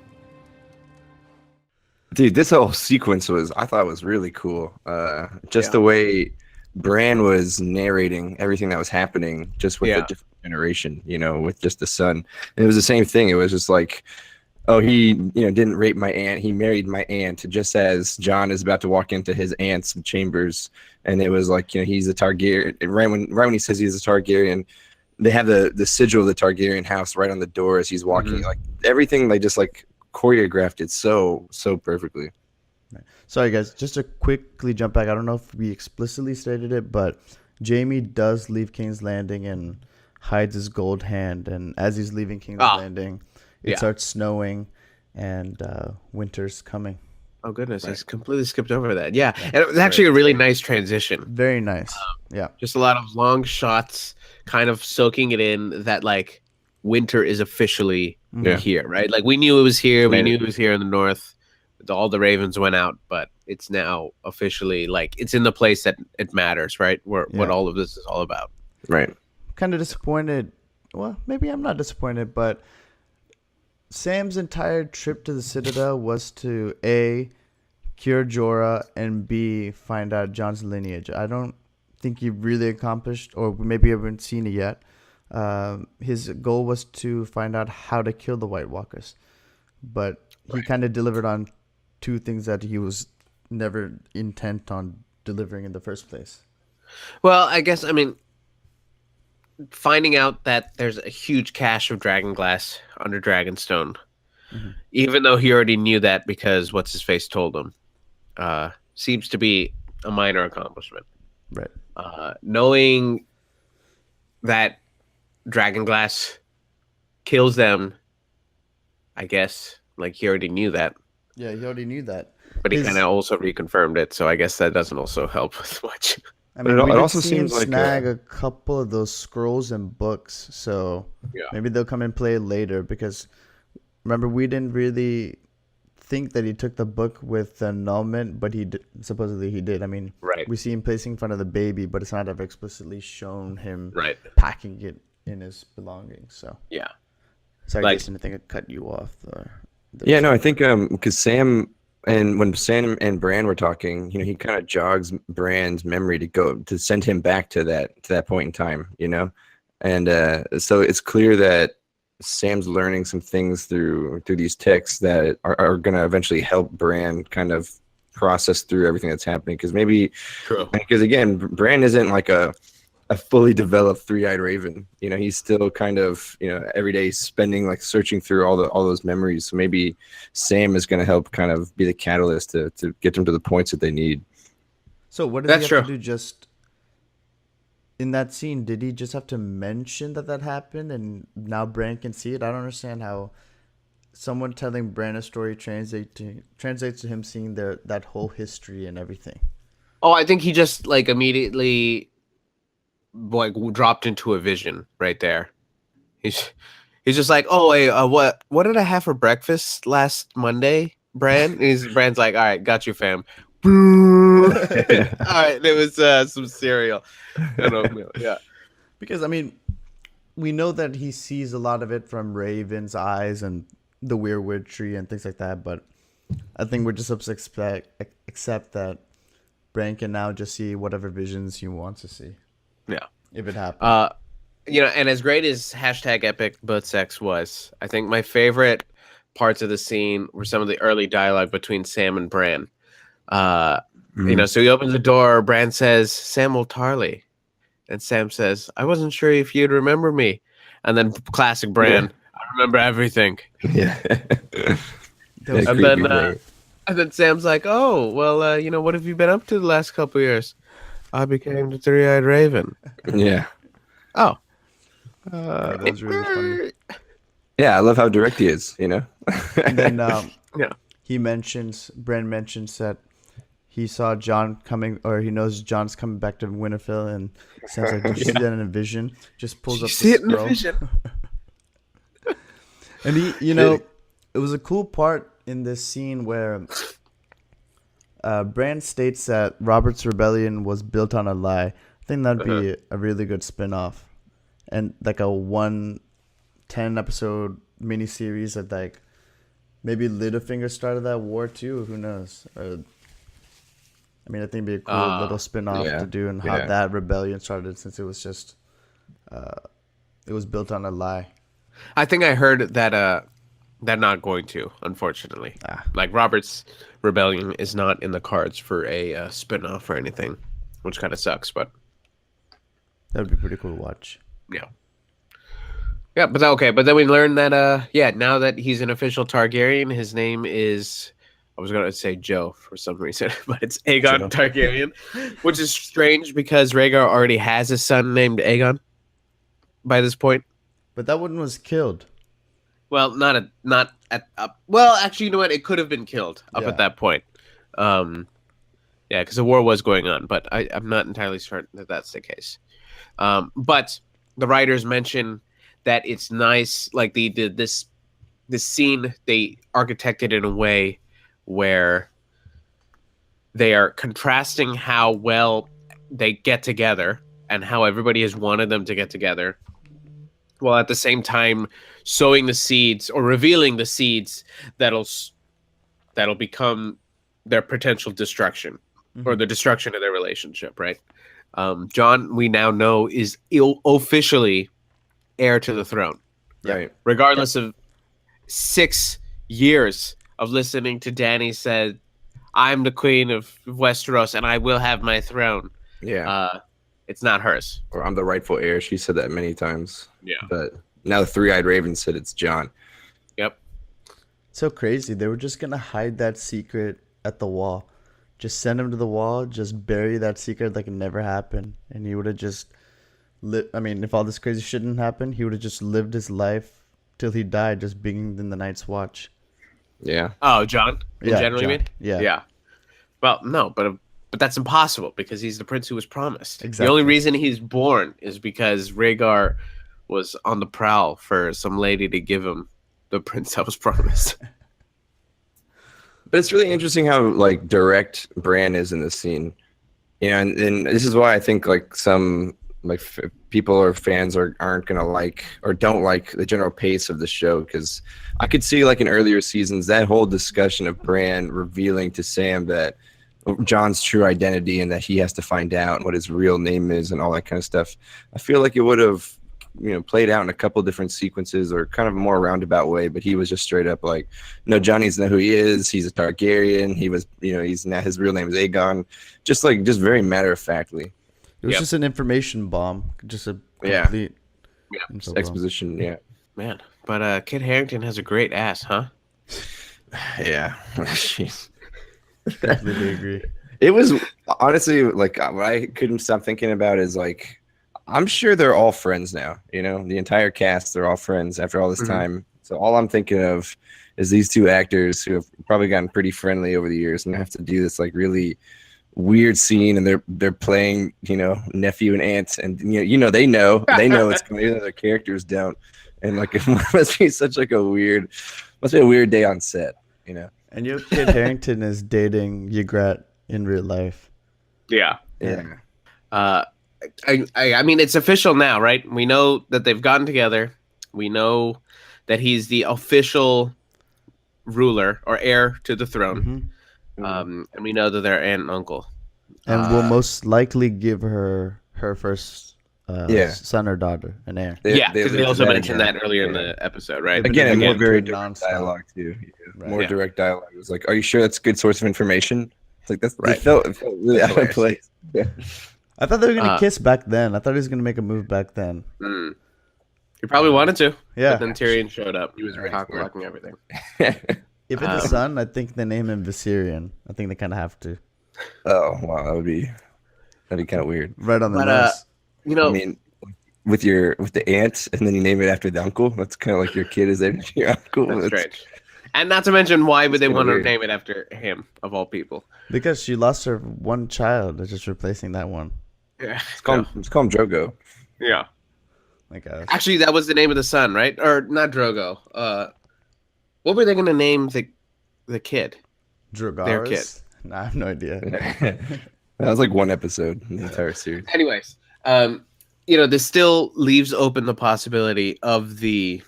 Speaker 3: Dude, this whole sequence I thought was really cool. The way Bran was narrating everything that was happening just with a different generation, with just the son. And it was the same thing. It was just like, oh, he, didn't rape my aunt. He married my aunt, just as Jon is about to walk into his aunt's chambers. And it was like, he's a Targaryen. Right when he says he's a Targaryen, they have the sigil of the Targaryen house right on the door as he's walking. Like everything, they just like choreographed it so perfectly.
Speaker 2: Sorry, guys, just to quickly jump back. I don't know if we explicitly stated it, but Jaime does leave King's Landing and hides his gold hand. And as he's leaving King's Landing, it starts snowing and winter's coming.
Speaker 1: Oh goodness, I completely skipped over that. Yeah, and it was actually a really nice transition.
Speaker 2: Very nice. Yeah,
Speaker 1: just a lot of long shots, kind of soaking it in that like winter is officially here, right? Like we knew it was here, we knew it was here in the north. All the ravens went out, but it's now officially like it's in the place that it matters, right? What all of this is all about.
Speaker 3: Right.
Speaker 2: Kind of disappointed. Well, maybe I'm not disappointed, but Sam's entire trip to the Citadel was to A, cure Jorah, and B, find out Jon's lineage. I don't think he really accomplished, or maybe haven't seen it yet. His goal was to find out how to kill the White Walkers, but he kind of delivered on two things that he was never intent on delivering in the first place.
Speaker 1: Well, I guess, I mean, finding out that there's a huge cache of dragonglass under Dragonstone, even though he already knew that because what's his face told him, seems to be a minor accomplishment.
Speaker 2: Right.
Speaker 1: Knowing that dragonglass kills them, I guess, like he already knew that.
Speaker 2: Yeah, he already knew that.
Speaker 1: But he kind of also reconfirmed it, so I guess that doesn't also help as much.
Speaker 2: I mean, it also seems like snag a couple of those scrolls and books, so maybe they'll come and play later. Because remember, we didn't really think that he took the book with annulment, but supposedly he did. I mean, we see him placing in front of the baby, but it's not ever explicitly shown him packing it in his belongings. So sorry, Jason, I think I cut you off.
Speaker 3: Yeah, no, I think because Sam. And when Sam and Bran were talking, you know, he kind of jogs Bran's memory to send him back to that point in time, you know, and so it's clear that Sam's learning some things through these texts that are going to eventually help Bran kind of process through everything that's happening. Because again, Bran isn't like a fully developed three-eyed raven. You know, he's still kind of, you know, every day spending like searching through all those memories. So maybe Sam is going to help kind of be the catalyst to get them to the points that they need.
Speaker 2: So what does he have to do just in that scene? Did he just have to mention that happened and now Bran can see it? I don't understand how someone telling Bran a story translates to him seeing that whole history and everything.
Speaker 1: Oh, I think he just like immediately like dropped into a vision right there. He's just like, oh, hey, what did I have for breakfast last Monday, Bran? And Bran's like, all right, got you, fam. All right, it was some cereal. Yeah,
Speaker 2: because I mean, we know that he sees a lot of it from Raven's eyes and the weirwood tree and things like that, but I think we're just supposed to accept that Bran can now just see whatever visions he wants to see.
Speaker 1: Yeah,
Speaker 2: if it happens.
Speaker 1: You know, and as great as #epic boat sex was, I think my favorite parts of the scene were some of the early dialogue between Sam and Bran. You know, so he opens the door. Bran says, "Samwell Tarly," and Sam says, "I wasn't sure if you'd remember me." And then classic Bran, "I remember everything."
Speaker 3: Yeah.
Speaker 1: And then Sam's like, "Oh, well, you know, what have you been up to the last couple of years?" "I became the three-eyed raven."
Speaker 3: Yeah.
Speaker 1: Oh.
Speaker 2: That was really funny.
Speaker 3: Yeah, I love how direct he is, you know?
Speaker 2: And then Bran mentions that he saw Jon coming, or he knows Jon's coming back to Winterfell, and Sam's like, did you see that in a vision? Just pulls up the scroll.
Speaker 1: In a vision?
Speaker 2: And it was a cool part in this scene where Bran states that Robert's rebellion was built on a lie. I think that'd be a really good spin-off. And like a 10 episode miniseries that like maybe Littlefinger started that war too. Who knows? I mean, I think it'd be a cool little spin-off to do and how that rebellion started, since it was just it was built on a lie.
Speaker 1: I think I heard that they're not going to, unfortunately. Like Robert's rebellion is not in the cards for a spin-off or anything, which kind of sucks, but
Speaker 2: that would be pretty cool to watch.
Speaker 1: Yeah, but okay. But then we learned that now that he's an official Targaryen, his name is, I was gonna say Joe for some reason, but it's Aegon Targaryen, which is strange because Rhaegar already has a son named Aegon by this point.
Speaker 2: But that one was killed.
Speaker 1: Well, well, actually, you know what? It could have been killed up at that point. Yeah, because the war was going on, but I'm not entirely certain that that's the case. But the writers mention that it's nice, like this scene they architected in a way where they are contrasting how well they get together and how everybody has wanted them to get together, while at the same time sowing the seeds or revealing the seeds that'll become their potential destruction or the destruction of their relationship, right? John, we now know, is officially heir to the throne,
Speaker 3: Right.
Speaker 1: regardless of 6 years of listening to Dany said, I'm the queen of Westeros and I will have my throne.
Speaker 3: Yeah.
Speaker 1: It's not hers.
Speaker 3: Or I'm the rightful heir. She said that many times.
Speaker 1: Yeah.
Speaker 3: But now the three-eyed raven said it's John.
Speaker 1: Yep.
Speaker 2: So crazy. They were just going to hide that secret at the wall. Just send him to the wall, just bury that secret like it never happened. And he would have just lived. I mean, if all this crazy shit didn't happen, he would have just lived his life till he died, just being in the Night's Watch.
Speaker 3: Yeah.
Speaker 1: Oh, John? In general, you
Speaker 2: John.
Speaker 1: mean?
Speaker 2: Yeah.
Speaker 1: Yeah. Well, no, but that's impossible because he's the prince who was promised.
Speaker 2: Exactly.
Speaker 1: The only reason he's born is because Rhaegar was on the prowl for some lady to give him the prince that was promised.
Speaker 3: But it's really interesting how like direct Bran is in this scene, and this is why I think like some like people or fans aren't gonna like or don't like the general pace of the show, because I could see like in earlier seasons that whole discussion of Bran revealing to Sam that John's true identity and that he has to find out what his real name is and all that kind of stuff. I feel like it would have played out in a couple different sequences or kind of a more roundabout way, but he was just straight up like, no, John needs to know who he is. He's a Targaryen. He was, he's now, his real name is Aegon. Just very matter of factly.
Speaker 2: It was just an information bomb. Just a complete
Speaker 3: exposition. Yeah.
Speaker 1: Man, but Kit Harington has a great ass, huh?
Speaker 3: Yeah. Jeez.
Speaker 2: Completely agree.
Speaker 3: It was honestly like what I couldn't stop thinking about is like, I'm sure they're all friends now. The entire cast, they're all friends after all this time. So all I'm thinking of is these two actors who have probably gotten pretty friendly over the years and have to do this like really weird scene, and they're playing, nephew and aunt, and they know it's coming, even though their characters don't. And like it must be such like a weird day on set,
Speaker 2: And Kit Harington is dating Ygritte in real life.
Speaker 1: Yeah.
Speaker 3: Yeah.
Speaker 1: I mean, it's official now, right? We know that they've gotten together. We know that he's the official ruler or heir to the throne. And we know that they're aunt and uncle.
Speaker 2: And will most likely give her first son or daughter an heir.
Speaker 1: Because they also mentioned that earlier in the episode, right?
Speaker 3: Again, more very direct dialogue too. More direct dialogue. It was like, are you sure that's a good source of information? It's like that's right. It felt really out of place. Yeah.
Speaker 2: I thought they were gonna kiss back then. I thought he was gonna make a move back then.
Speaker 1: He probably wanted to.
Speaker 2: Yeah.
Speaker 1: But then Tyrion showed up.
Speaker 3: He was
Speaker 1: cock-blocking everything.
Speaker 2: If it's a son, I think they name him Viserion. I think they kind of have to.
Speaker 3: Oh wow, that'd be kind of weird.
Speaker 2: Right on the nose.
Speaker 3: I mean, with the aunt, and then you name it after the uncle. That's kind of like your kid is named after your uncle.
Speaker 1: That's strange. And not to mention, why would they want to name it after him of all people?
Speaker 2: Because she lost her one child. They're just replacing that one.
Speaker 1: Yeah,
Speaker 3: let's call him Drogo.
Speaker 1: Yeah.
Speaker 2: My gosh.
Speaker 1: Actually, that was the name of the son, right? Or not Drogo. What were they going to name the kid?
Speaker 2: Drogaris?
Speaker 1: Their kid.
Speaker 2: Nah, I have no idea.
Speaker 3: That was like one episode in the entire series.
Speaker 1: Anyways, this still leaves open the possibility of the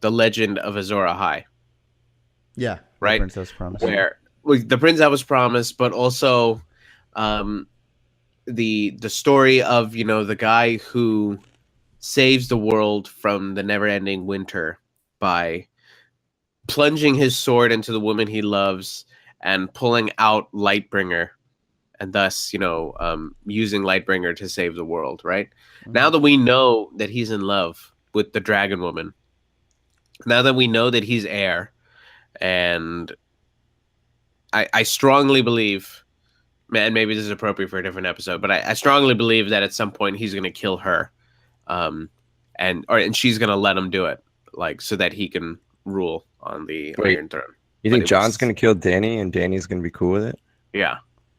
Speaker 1: legend of Azor Ahai.
Speaker 2: Yeah.
Speaker 1: Right?
Speaker 2: The Princess Promised.
Speaker 1: Where the prince that was promised, but also the story of, the guy who saves the world from the never-ending winter by plunging his sword into the woman he loves and pulling out Lightbringer, and thus, using Lightbringer to save the world, right? Now that we know that he's in love with the dragon woman, now that we know that he's heir, and I strongly believe, and maybe this is appropriate for a different episode, but I strongly believe that at some point he's going to kill her, and she's going to let him do it, like, so that he can rule on the Iron Throne.
Speaker 3: You think John's going to kill Dany and Dany's going to be cool with it?
Speaker 1: Yeah.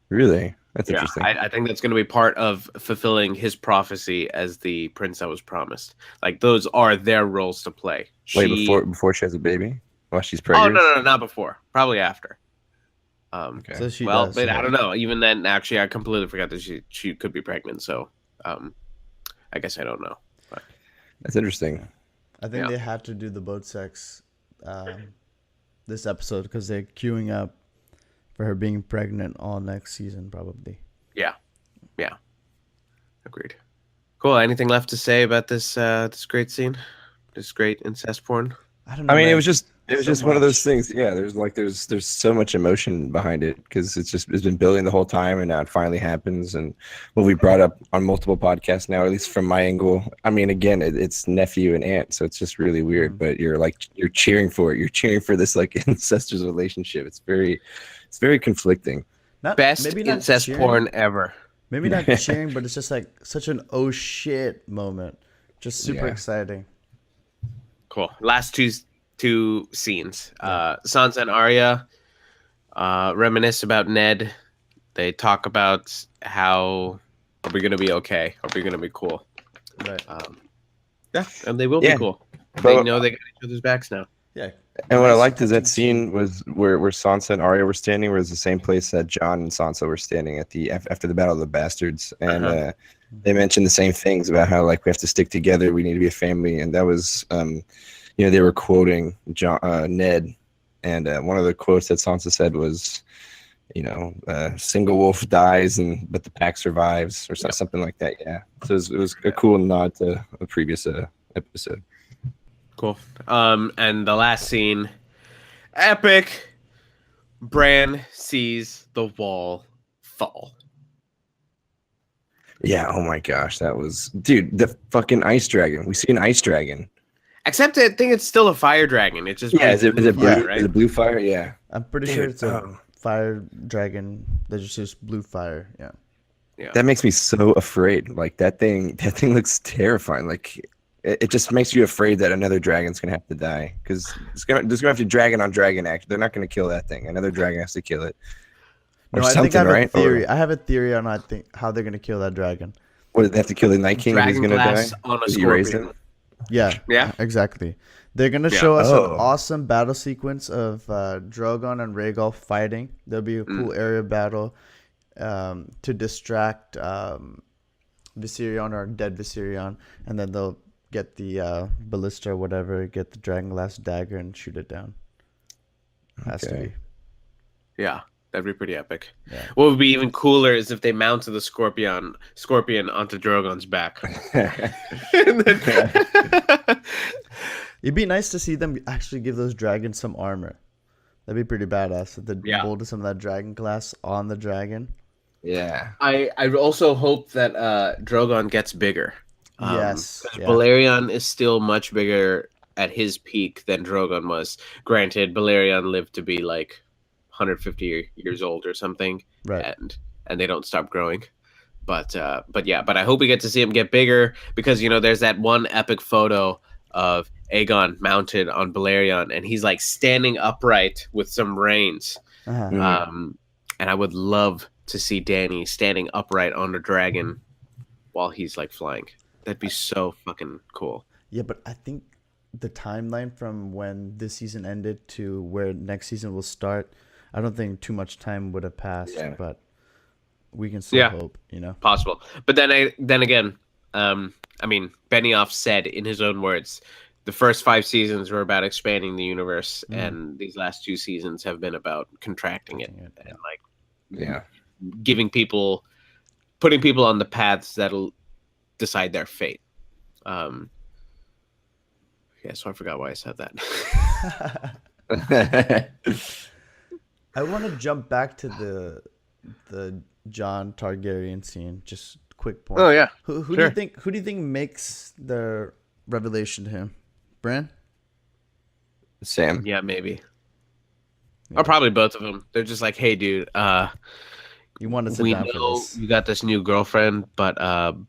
Speaker 3: Really? That's
Speaker 1: Yeah,
Speaker 3: interesting.
Speaker 1: I think that's going to be part of fulfilling his prophecy as the prince that was promised. Like those are their roles to play.
Speaker 3: Wait, before she has a baby? While she's
Speaker 1: Oh
Speaker 3: pregnant?
Speaker 1: no, not before. Probably after.
Speaker 3: Okay.
Speaker 2: So she
Speaker 1: well,
Speaker 2: does.
Speaker 1: but I don't know. Even then, actually, I completely forgot that she could be pregnant. So, I guess I don't know. But
Speaker 3: That's interesting.
Speaker 2: I think
Speaker 1: Yeah.
Speaker 2: they had to do the boat sex this episode because they're queuing up for her being pregnant all next season, probably.
Speaker 1: yeah, agreed. Cool. Anything left to say about this this great scene? This great incest porn?
Speaker 2: I don't know.
Speaker 3: I mean,
Speaker 2: man.
Speaker 3: it was just
Speaker 2: So
Speaker 3: one of those
Speaker 2: much.
Speaker 3: things. Yeah, there's so much emotion behind it because it's been building the whole time, and now it finally happens. And what we brought up on multiple podcasts now, at least from my angle. I mean, again, it's nephew and aunt, so it's just really weird. But you're cheering for it. You're cheering for this like incestuous relationship. It's very conflicting.
Speaker 2: Not
Speaker 1: Best
Speaker 2: maybe not
Speaker 1: incest
Speaker 2: cheering,
Speaker 1: porn ever.
Speaker 2: Maybe not cheering, but it's just like such an oh shit moment. Just super
Speaker 3: Yeah.
Speaker 2: exciting.
Speaker 1: Cool. Last two scenes. Sansa and Arya reminisce about Ned. They talk about how are we gonna be okay? Are we gonna be cool?
Speaker 2: Right.
Speaker 1: Yeah, and they will
Speaker 3: Yeah.
Speaker 1: be cool. They
Speaker 3: But-
Speaker 1: know they got each other's backs now.
Speaker 2: Yeah.
Speaker 3: And what I
Speaker 2: Nice
Speaker 3: liked is that
Speaker 2: touching
Speaker 3: scene was where Sansa and Arya were standing, where it's the same place that Jon and Sansa were standing at after the Battle of the Bastards, and they mentioned the same things about how like we have to stick together, we need to be a family, and that was, they were quoting Ned, and one of the quotes that Sansa said was, single wolf dies but the pack survives, or something like that. Yeah, so it was a cool nod to a previous episode.
Speaker 1: Cool. And the last scene, epic. Bran sees the wall fall.
Speaker 3: Yeah, oh my gosh, that was, dude, the fucking ice dragon. We see an ice dragon.
Speaker 1: Except I think it's still a fire dragon. It just
Speaker 3: Yeah, is it blue?
Speaker 1: fire, right?
Speaker 3: Is it blue fire? Yeah.
Speaker 2: I'm pretty
Speaker 3: Dude,
Speaker 2: sure it's a fire dragon. There's just blue fire. Yeah.
Speaker 1: Yeah.
Speaker 3: That makes me so afraid. Like that thing looks terrifying. Like it just makes you afraid that another dragon's gonna have to die because there's gonna have to dragon on dragon action. They're not gonna kill that thing. Another dragon has to kill it. Or
Speaker 2: No, I
Speaker 3: something,
Speaker 2: think I have
Speaker 3: right?
Speaker 2: a theory. I have a theory on how they're gonna kill that dragon.
Speaker 3: What, did they have to kill the Night King? Who's
Speaker 1: Dragon
Speaker 3: gonna die?
Speaker 1: glass on a
Speaker 3: Because he raised
Speaker 1: scorpion.
Speaker 3: him?
Speaker 2: Yeah.
Speaker 1: Yeah.
Speaker 2: Exactly. They're gonna
Speaker 1: Yeah.
Speaker 2: show us an
Speaker 3: Oh.
Speaker 2: awesome battle sequence of Drogon and Rhaegal fighting. There'll be a cool area battle to distract Viserion or dead Viserion, and then they'll get the ballista or whatever, get the dragonglass dagger and shoot it down. Has to
Speaker 3: Okay.
Speaker 1: be. Yeah, that'd be pretty epic.
Speaker 2: Yeah.
Speaker 1: What would be even cooler is if they mounted the scorpion onto Drogon's back. And then-
Speaker 2: It'd be nice to see them actually give those dragons some armor. That'd be pretty badass. If they
Speaker 1: Yeah.
Speaker 2: molded some of that dragon glass on the dragon.
Speaker 3: Yeah.
Speaker 1: I also hope that Drogon gets bigger.
Speaker 2: Yes.
Speaker 1: 'Cause
Speaker 2: Yeah.
Speaker 1: Balerion is still much bigger at his peak than Drogon was. Granted, Balerion lived to be like 150 years old or something,
Speaker 2: Right.
Speaker 1: and they don't stop growing. But I hope we get to see him get bigger because there's that one epic photo of Aegon mounted on Balerion, and he's like standing upright with some reins.
Speaker 2: Uh-huh.
Speaker 1: And I would love to see Dany standing upright on a dragon while he's like flying. That'd be so fucking cool.
Speaker 2: Yeah, but I think the timeline from when this season ended to where next season will start, I don't think too much time would have passed.
Speaker 3: Yeah.
Speaker 2: But we can still hope,
Speaker 1: Possible. But then again, I mean, Benioff said in his own words, the first 5 seasons were about expanding the universe, and these last 2 seasons have been about contracting it and like
Speaker 3: Yeah.
Speaker 1: putting people on the paths that'll decide their fate. Yeah, so I forgot why I said that.
Speaker 2: I want to jump back to the Jon Targaryen scene. Just quick point.
Speaker 1: Oh yeah.
Speaker 2: Who do
Speaker 1: Sure.
Speaker 2: you think makes the revelation to him? Bran?
Speaker 3: Sam.
Speaker 1: Yeah, maybe. Or probably both of them. They're just like, hey, dude,
Speaker 2: You want to sit
Speaker 1: we
Speaker 2: down for
Speaker 1: know
Speaker 2: this?
Speaker 1: you got this new girlfriend, but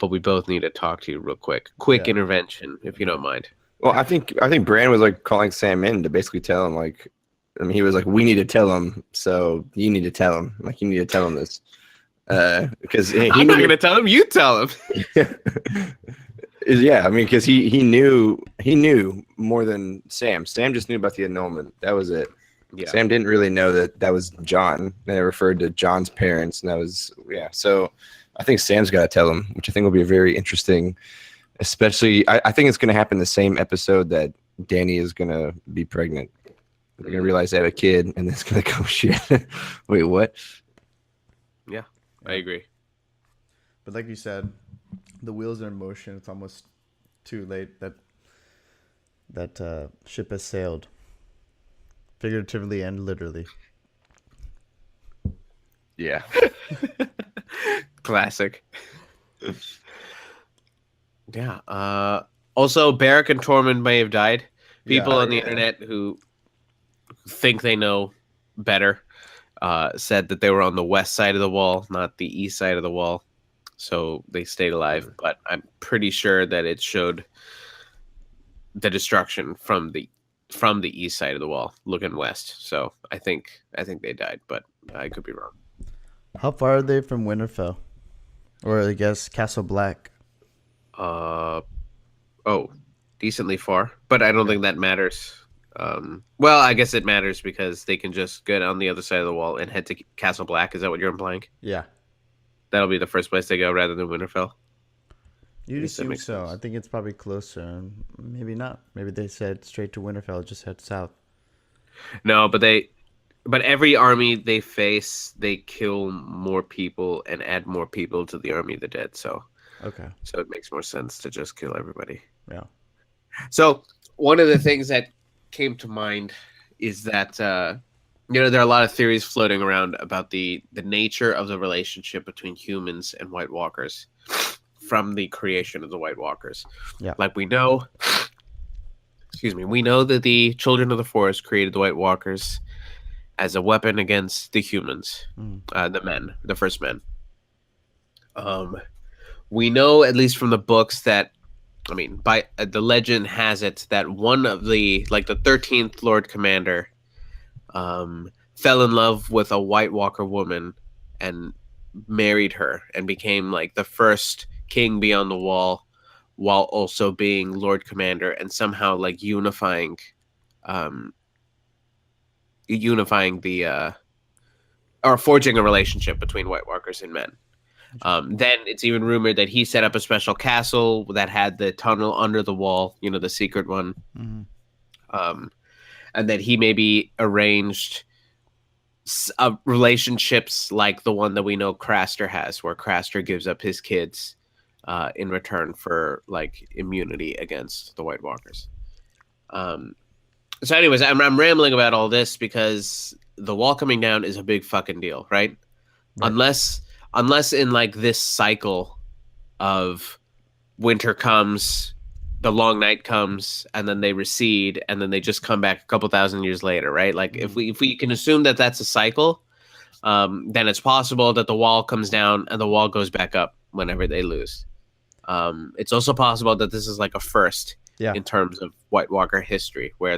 Speaker 1: we both need to talk to you real quick. Quick
Speaker 2: Yeah.
Speaker 1: intervention, if you don't mind.
Speaker 3: Well, I think Bran was like calling Sam in to basically tell him like, I mean, he was like, "We need to tell him, so you need to tell him. Like, you need to tell him this." Because he
Speaker 1: I'm not
Speaker 3: knew-
Speaker 1: gonna tell him. You tell him.
Speaker 3: Yeah, I mean, because he knew more than Sam. Sam just knew about the annulment. That was it.
Speaker 1: Yeah.
Speaker 3: Sam didn't really know that was John. They referred to John's parents, and that was So I think Sam's got to tell him, which I think will be very interesting. Especially, I think it's going to happen the same episode that Danny is going to be pregnant. They're going to realize they have a kid, and it's going to go shit. Wait, what?
Speaker 1: Yeah, I agree.
Speaker 2: But like you said, the wheels are in motion. It's almost too late. That ship has sailed, figuratively and literally.
Speaker 3: Yeah.
Speaker 1: Classic. Yeah. Also, Barrack and Tormund may have died. People on the internet who think they know better said that they were on the west side of the wall, not the east side of the wall. So they stayed alive. But I'm pretty sure that it showed the destruction from the east side of the wall, looking west. So I think they died, but I could be wrong.
Speaker 2: How far are they from Winterfell, or I guess Castle Black?
Speaker 1: Decently far, but I don't think that matters. Well, I guess it matters because they can just get on the other side of the wall and head to Castle Black. Is that what you're implying?
Speaker 2: Yeah,
Speaker 1: that'll be the first place they go rather than Winterfell.
Speaker 2: You'd assume so. I think it's probably closer. Maybe not. Maybe they said straight to Winterfell, just head south.
Speaker 1: No, but every army they face, they kill more people and add more people to the army of the dead. So it makes more sense to just kill everybody.
Speaker 2: Yeah.
Speaker 1: So one of the things that came to mind is that there are a lot of theories floating around about the nature of the relationship between humans and White Walkers from the creation of the White Walkers.
Speaker 2: Yeah.
Speaker 1: Like we know that the Children of the Forest created the White Walkers as a weapon against the humans, the first men. We know, at least from the books, that by the legend has it that one of the 13th Lord Commander fell in love with a White Walker woman and married her and became like the first king beyond the wall, while also being Lord Commander and somehow like unifying the or forging a relationship between White Walkers and men. Then it's even rumored that he set up a special castle that had the tunnel under the wall, the secret one.
Speaker 2: Mm-hmm.
Speaker 1: And that he maybe arranged relationships like the one that we know Craster has, where Craster gives up his kids in return for like immunity against the White Walkers. So anyways, I'm rambling about all this because the wall coming down is a big fucking deal, right? Unless in like this cycle of winter comes, the long night comes, and then they recede, and then they just come back a couple thousand years later, right? Like if we can assume that that's a cycle, then it's possible that the wall comes down and the wall goes back up whenever they lose. It's also possible that this is like a first in terms of White Walker history, where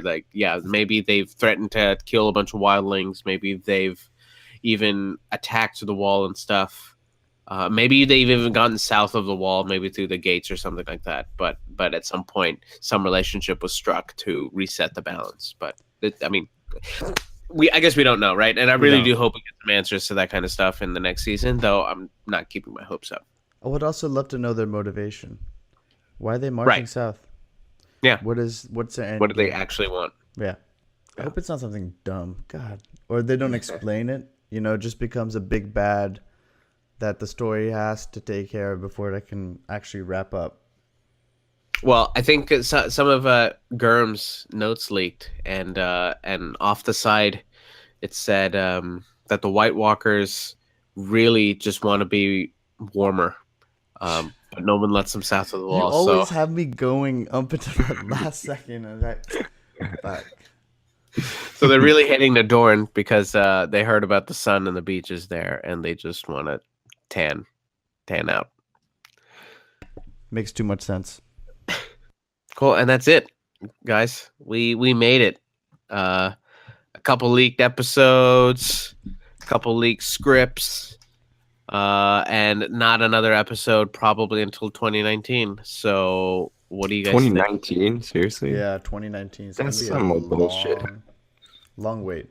Speaker 1: maybe they've threatened to kill a bunch of wildlings, maybe they've even attacked the wall and stuff. Maybe they've even gotten south of the wall, maybe through the gates or something like that. But at some point, some relationship was struck to reset the balance. But I guess we don't know, right? And I really do hope we get some answers to that kind of stuff in the next season, though I'm not keeping my hopes up.
Speaker 2: I would also love to know their motivation. Why are they marching south?
Speaker 1: Yeah.
Speaker 2: What's their end
Speaker 1: What do they
Speaker 2: game?
Speaker 1: actually want?
Speaker 2: Yeah. I hope it's not something dumb. God. Or they don't explain it. It just becomes a big bad that the story has to take care of before it can actually wrap up.
Speaker 1: Well, I think some of Gurm's notes leaked, and off the side, it said that the White Walkers really just want to be warmer, but no one lets them south of the wall.
Speaker 2: You always have me going up until that last second, and back.
Speaker 1: So they're really hitting the Dorne because they heard about the sun and the beaches there, and they just want to tan out.
Speaker 2: Makes too much sense.
Speaker 1: Cool, and that's it, guys. We made it. A couple leaked episodes, a couple leaked scripts, and not another episode probably until 2019. So what do you guys think?
Speaker 3: 2019? Seriously?
Speaker 2: Yeah, 2019 is
Speaker 3: That's
Speaker 2: gonna be
Speaker 3: some
Speaker 2: a
Speaker 3: old bullshit.
Speaker 2: long wait.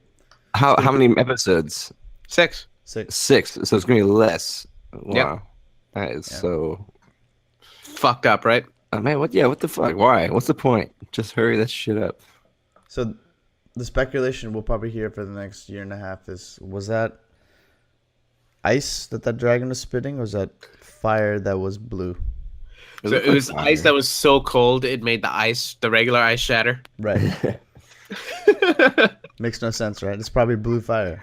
Speaker 3: How many episodes?
Speaker 1: 6.
Speaker 2: 6.
Speaker 3: 6. So it's gonna be less. Wow.
Speaker 1: Yep.
Speaker 3: That is so
Speaker 1: fucked up, right?
Speaker 3: man, what the fuck? Why? What's the point? Just hurry that shit up.
Speaker 2: So the speculation we'll probably hear for the next year and a half was that ice that dragon was spitting, or was that fire that was blue?
Speaker 1: So it was ice that was so cold it made the regular ice shatter.
Speaker 2: Right. Makes no sense, right? It's probably blue fire.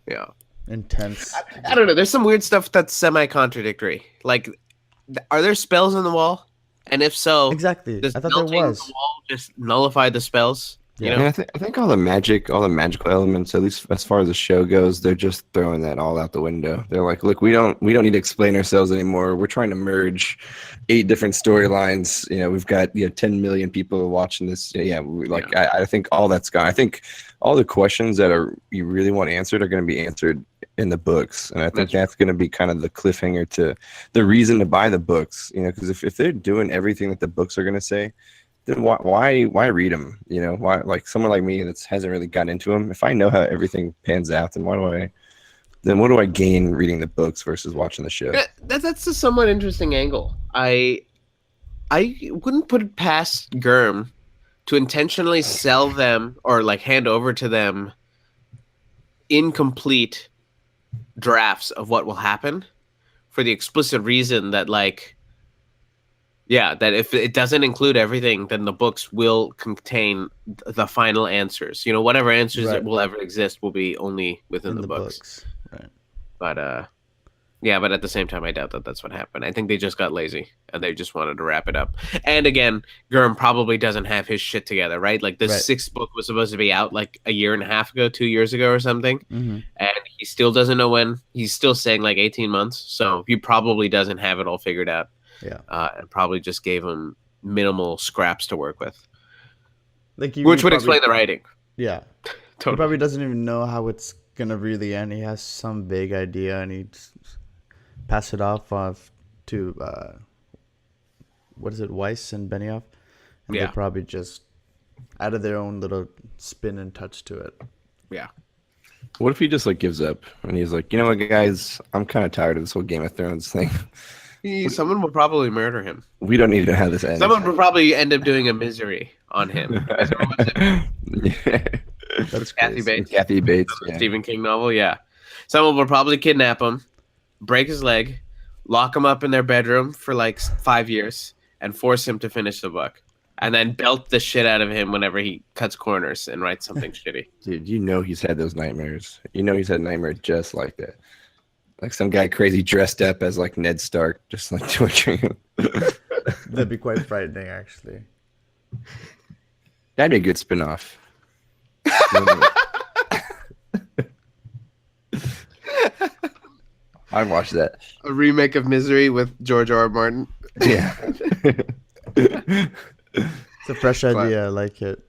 Speaker 1: Yeah.
Speaker 2: Intense.
Speaker 1: I don't know. There's some weird stuff that's semi-contradictory. Like, are there spells on the wall? And if so,
Speaker 2: exactly.
Speaker 1: does
Speaker 2: I thought
Speaker 1: melting
Speaker 2: there was.
Speaker 1: the wall just nullify the spells? You know?
Speaker 3: Yeah, I think all the magical elements, at least as far as the show goes, they're just throwing that all out the window. They're like, look, we don't need to explain ourselves anymore. We're trying to merge 8 different storylines. You know, we've got 10 million people watching this. I think all that's gone. I think all the questions that you really want answered are going to be answered in the books, and I think that's going to be kind of the cliffhanger to the reason to buy the books. You know, because if they're doing everything that the books are going to say, then why read them? You know, why, like someone like me that hasn't really gotten into them, if I know how everything pans out, then what do I gain reading the books versus watching the show?
Speaker 1: That's a somewhat interesting angle. I wouldn't put it past Gurm to intentionally sell them or like hand over to them incomplete drafts of what will happen, for the explicit reason that that if it doesn't include everything, then the books will contain the final answers. You know, whatever answers that will ever exist will be only within the books.
Speaker 2: Right.
Speaker 1: But but at the same time, I doubt that that's what happened. I think they just got lazy and they just wanted to wrap it up. And again, Gurm probably doesn't have his shit together, right? Like the 6th book was supposed to be out like a year and a half ago, 2 years ago or something.
Speaker 2: Mm-hmm.
Speaker 1: And he still doesn't know when. He's still saying like 18 months. So he probably doesn't have it all figured out.
Speaker 2: Yeah.
Speaker 1: And probably just gave him minimal scraps to work with.
Speaker 2: Which
Speaker 1: would explain the writing.
Speaker 2: Yeah.
Speaker 1: Totally.
Speaker 2: He probably doesn't even know how it's going to really end. He has some vague idea and he pass it off to Weiss and Benioff, and they probably just added their own little spin and touch to it.
Speaker 1: Yeah.
Speaker 3: What if he just gives up and he's like, you know what, guys, I'm kind of tired of this whole Game of Thrones thing.
Speaker 1: Someone will probably murder him.
Speaker 3: We don't need to have this end.
Speaker 1: Someone will probably end up doing a misery on him.
Speaker 2: That's
Speaker 1: Kathy Bates.
Speaker 3: Kathy Bates.
Speaker 1: Stephen King novel. Yeah. Someone will probably kidnap him, break his leg, lock him up in their bedroom for 5 years, and force him to finish the book. And then belt the shit out of him whenever he cuts corners and writes something shitty.
Speaker 3: Dude, you know he's had those nightmares. You know he's had nightmares just like that. Like some guy crazy dressed up as Ned Stark, just torturing him.
Speaker 2: That'd be quite frightening, actually.
Speaker 3: That'd be a good spin-off. I'd watch that.
Speaker 1: A remake of Misery with George R. R. Martin.
Speaker 3: Yeah.
Speaker 2: It's a fresh idea. I like it.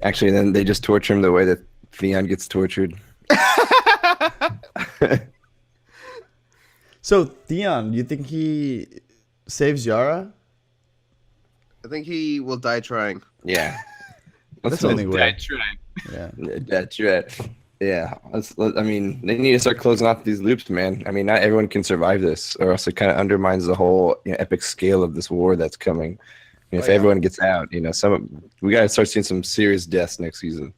Speaker 3: Actually, then they just torture him the way that Theon gets tortured.
Speaker 2: So, Theon, do you think he saves Yara?
Speaker 1: I think he will die trying.
Speaker 3: Yeah.
Speaker 2: That's the only way.
Speaker 1: Die trying.
Speaker 2: Yeah.
Speaker 3: That's right. Yeah. I mean, they need to start closing off these loops, man. I mean, not everyone can survive this, or else it kind of undermines the whole epic scale of this war that's coming. If everyone gets out, we got to start seeing some serious deaths next season.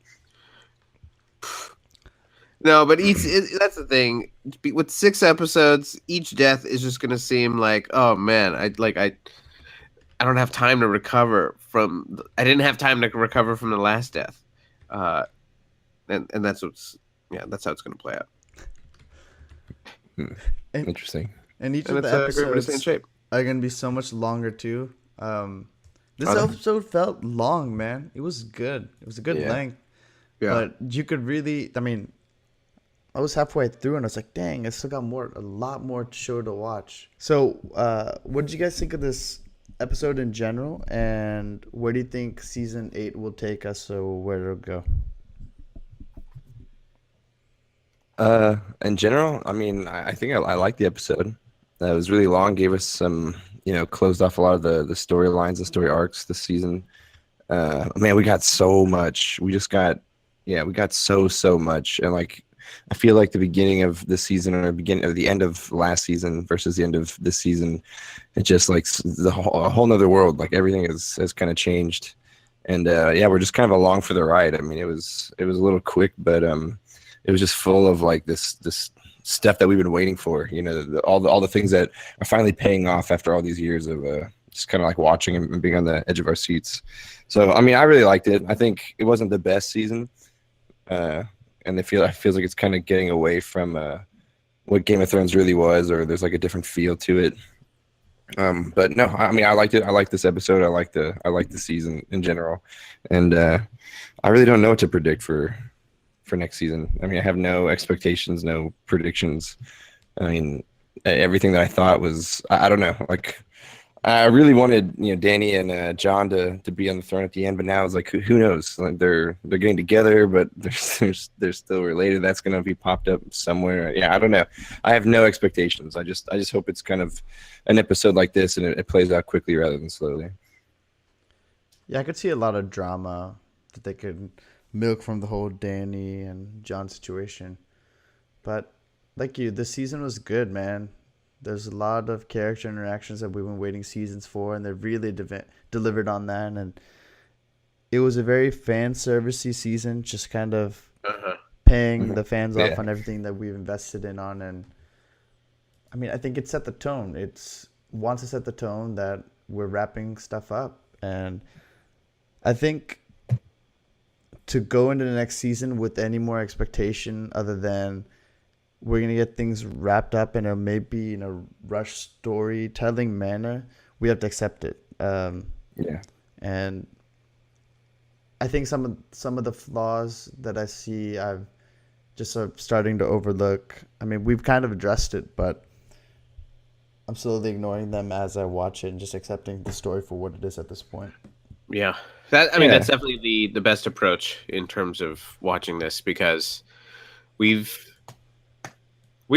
Speaker 1: No, but that's the thing. With 6 episodes, each death is just gonna seem like, oh man, I don't have time to recover from. I didn't have time to recover from the last death, and that's that's how it's gonna play out.
Speaker 3: Interesting.
Speaker 2: And each of the episodes are gonna be so much longer too. This episode felt long, man. It was good. It was a good length. Yeah. But you could really, I was halfway through and I was like, dang, I still got a lot more show to watch. So, what did you guys think of this episode in general? And where do you think season 8 will take us? So where it'll go?
Speaker 3: In general, I mean, I think I liked the episode. It was really long, gave us some, closed off a lot of the storylines, the story arcs this season. Man, we got so much. We got so much. And like, I feel like the beginning of this season or the end of last season versus the end of this season, it just like a whole nother world. Like everything has kind of changed. And yeah, we're just kind of along for the ride. I mean, it was a little quick, but it was just full of like this stuff that we've been waiting for. All the things that are finally paying off after all these years of just kind of like watching and being on the edge of our seats. So I mean, I really liked it. I think it wasn't the best season, and it feels like it's kind of getting away from what Game of Thrones really was, or there's like a different feel to it. But no, I mean, I liked it. I liked this episode. I liked the season in general, and I really don't know what to predict for next season. I mean, I have no expectations, no predictions. I mean, everything that I thought was, I don't know. Like, I really wanted, Danny and John to be on the throne at the end, but now it's like, who knows? Like they're getting together, but they're still related. That's going to be popped up somewhere. Yeah, I don't know. I have no expectations. I just hope it's kind of an episode like this and it plays out quickly rather than slowly.
Speaker 2: Yeah, I could see a lot of drama that they could milk from the whole Danny and John situation. But like this season was good, man. There's a lot of character interactions that we've been waiting seasons for, and they've really delivered on that. And it was a very fan servicey season, just kind of paying the fans off on everything that we've invested in on. And I mean, I think it set the tone. It wants to set the tone that we're wrapping stuff up. And I think to go into the next season with any more expectation other than we're going to get things wrapped up in maybe in a rush storytelling manner, we have to accept it.
Speaker 3: Yeah.
Speaker 2: And I think some of the flaws that I see, I've just starting to overlook. I mean, we've kind of addressed it, but I'm slowly ignoring them as I watch it and just accepting the story for what it is at this point.
Speaker 1: Yeah. That's definitely the best approach in terms of watching this, because we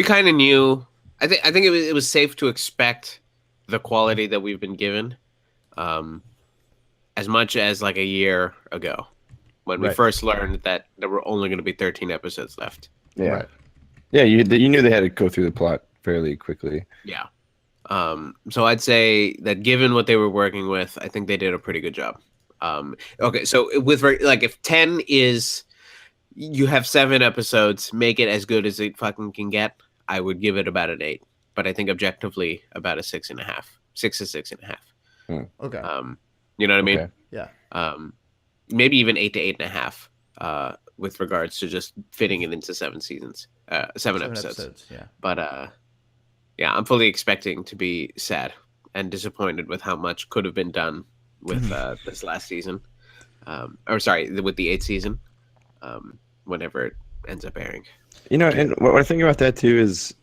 Speaker 1: kind of knew. I think it was safe to expect the quality that we've been given, as much as like a year ago when we first learned that there were only going to be 13 episodes left.
Speaker 3: Yeah, yeah. You knew they had to go through the plot fairly quickly.
Speaker 1: Yeah. So I'd say that given what they were working with, I think they did a pretty good job. Okay, so if 10 is, you have 7 episodes, make it as good as it fucking can get, I would give it about an 8. But I think objectively about a 6.5, 6 to 6.5.
Speaker 2: Okay.
Speaker 1: You know what I mean?
Speaker 3: Okay.
Speaker 2: Yeah.
Speaker 1: Maybe even 8 to 8.5. With regards to just fitting it into 7 seasons, 7 episodes.
Speaker 2: Yeah.
Speaker 1: But yeah, I'm fully expecting to be sad and disappointed with how much could have been done with this last season, with the 8th season, whenever it ends up airing.
Speaker 3: And what I think about that too is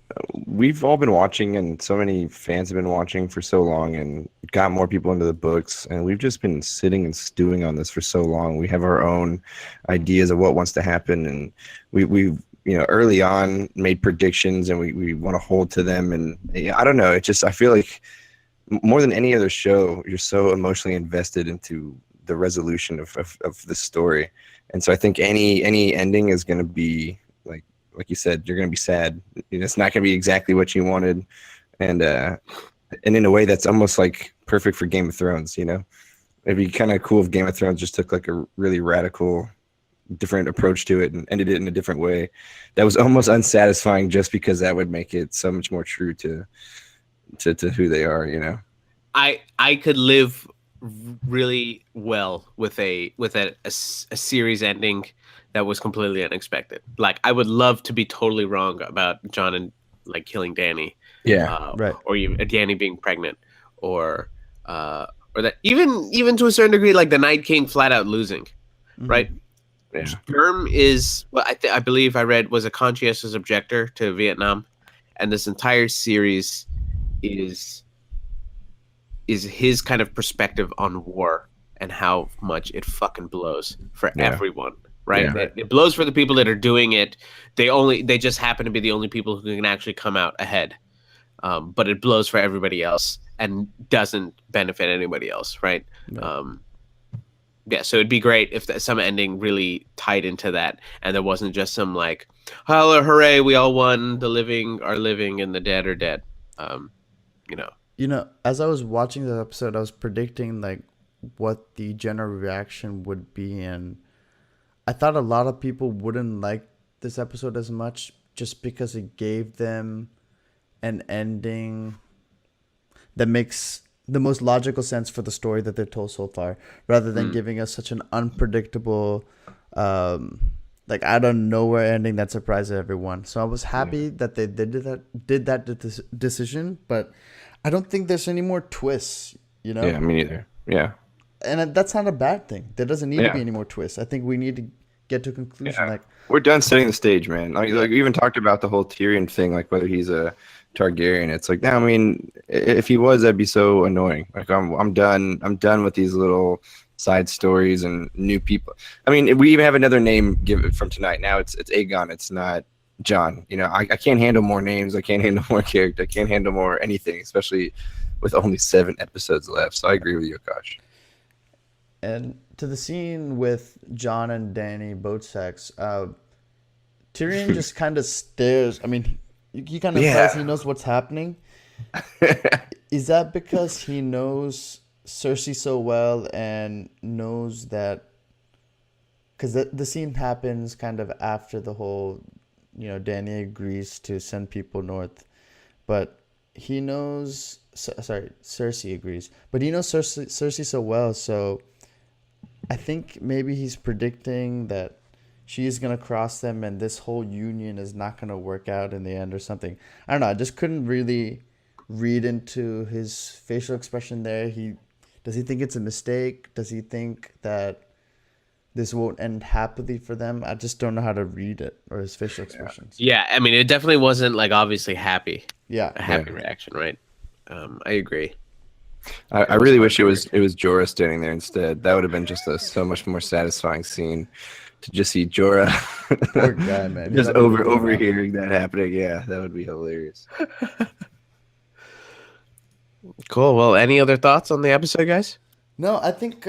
Speaker 3: we've all been watching, and so many fans have been watching for so long, and got more people into the books, and we've just been sitting and stewing on this for so long. We have our own ideas of what wants to happen, and we've early on made predictions, and we want to hold to them. And I don't know, I feel like more than any other show, you're so emotionally invested into the resolution of the story. And so I think any ending is going to be like you said, you're going to be sad. It's not going to be exactly what you wanted. And in a way that's almost like perfect for Game of Thrones, It'd be kind of cool if Game of Thrones just took like a really radical, different approach to it and ended it in a different way. That was almost unsatisfying, just because that would make it so much more true to who they are,
Speaker 1: I could live really well with a series ending that was completely unexpected. Like, I would love to be totally wrong about John and like killing Danny.
Speaker 3: Yeah.
Speaker 2: Right.
Speaker 1: Or even Danny being pregnant, or that even to a certain degree, like the Night King flat out losing, right?
Speaker 3: Yeah.
Speaker 1: Sturm is, well, I believe I read, was a conscientious objector to Vietnam, and this entire series is his kind of perspective on war and how much it fucking blows for everyone. right?
Speaker 3: Yeah.
Speaker 1: It blows for the people that are doing it. They just happen to be the only people who can actually come out ahead. But it blows for everybody else and doesn't benefit anybody else, right? Yeah, so it'd be great if some ending really tied into that, and there wasn't just some like, holla, hooray, we all won, the living are living and the dead are dead.
Speaker 2: As I was watching the episode, I was predicting like what the general reaction would be, and I thought a lot of people wouldn't like this episode as much just because it gave them an ending that makes the most logical sense for the story that they've told so far, rather than giving us such an unpredictable, like out of nowhere ending that surprised everyone. So I was happy that they did that decision, but I don't think there's any more twists.
Speaker 3: Yeah, me neither. Yeah,
Speaker 2: and that's not a bad thing. There doesn't need to be any more twists. I think we need to get to a conclusion.
Speaker 3: Yeah.
Speaker 2: Like,
Speaker 3: we're done setting the stage, man. Like we even talked about the whole Tyrion thing, like whether he's a Targaryen. It's like, no, I mean, if he was, that'd be so annoying. Like I'm done. I'm done with these little side stories and new people. I mean, we even have another name given from tonight. Now it's Aegon. It's not John. I can't handle more names. I can't handle more character. I can't handle more anything, especially with only 7 episodes left. So I agree with you, Akash.
Speaker 2: And to the scene with Jon and Dany boat sex, Tyrion just kind of stares. I mean, he kind of says he knows what's happening. Is that because he knows Cersei so well and knows that? Because the scene happens kind of after the whole, Dany agrees to send people north, but he knows. Sorry, Cersei agrees, but he knows Cersei so well, so I think maybe he's predicting that she is going to cross them and this whole union is not going to work out in the end or something. I don't know. I just couldn't really read into his facial expression there. Does he think it's a mistake? Does he think that this won't end happily for them? I just don't know how to read it, or his facial expressions.
Speaker 1: Yeah, I mean, it definitely wasn't like obviously happy.
Speaker 2: Yeah.
Speaker 1: A happy reaction, right? I agree.
Speaker 3: I really wish it was Jorah standing there instead. That would have been just a so much more satisfying scene to just see Jorah.
Speaker 2: Poor guy, man.
Speaker 3: Just overhearing that happening. Yeah, that would be hilarious.
Speaker 1: Cool. Well, any other thoughts on the episode, guys?
Speaker 2: No, I think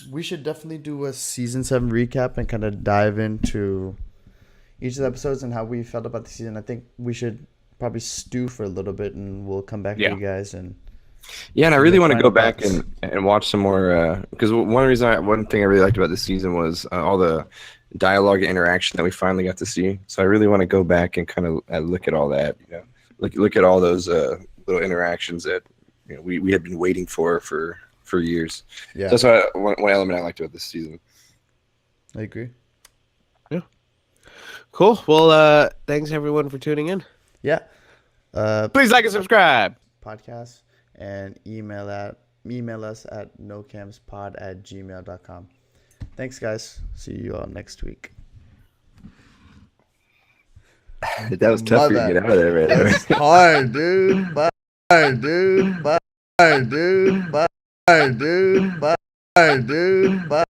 Speaker 2: we should definitely do a season 7 recap and kind of dive into each of the episodes and how we felt about the season. I think we should probably stew for a little bit, and we'll come back to you guys and.
Speaker 3: Yeah, and I really want to go back and watch some more, because one thing I really liked about this season was all the dialogue and interaction that we finally got to see. So I really want to go back and kind of look at all that, look at all those little interactions that we had been waiting for years. Yeah, so that's one element I liked about this season.
Speaker 2: I agree.
Speaker 1: Yeah. Cool. Well, thanks everyone for tuning in.
Speaker 2: Yeah.
Speaker 1: Please like and subscribe.
Speaker 2: Podcast. And email us at nocampspod@gmail.com. Thanks, guys. See you all next week.
Speaker 3: That was tough for you to get out of there, right?
Speaker 2: That's hard, dude. Bye, dude. Bye, dude. Bye, dude. Bye, dude. Bye.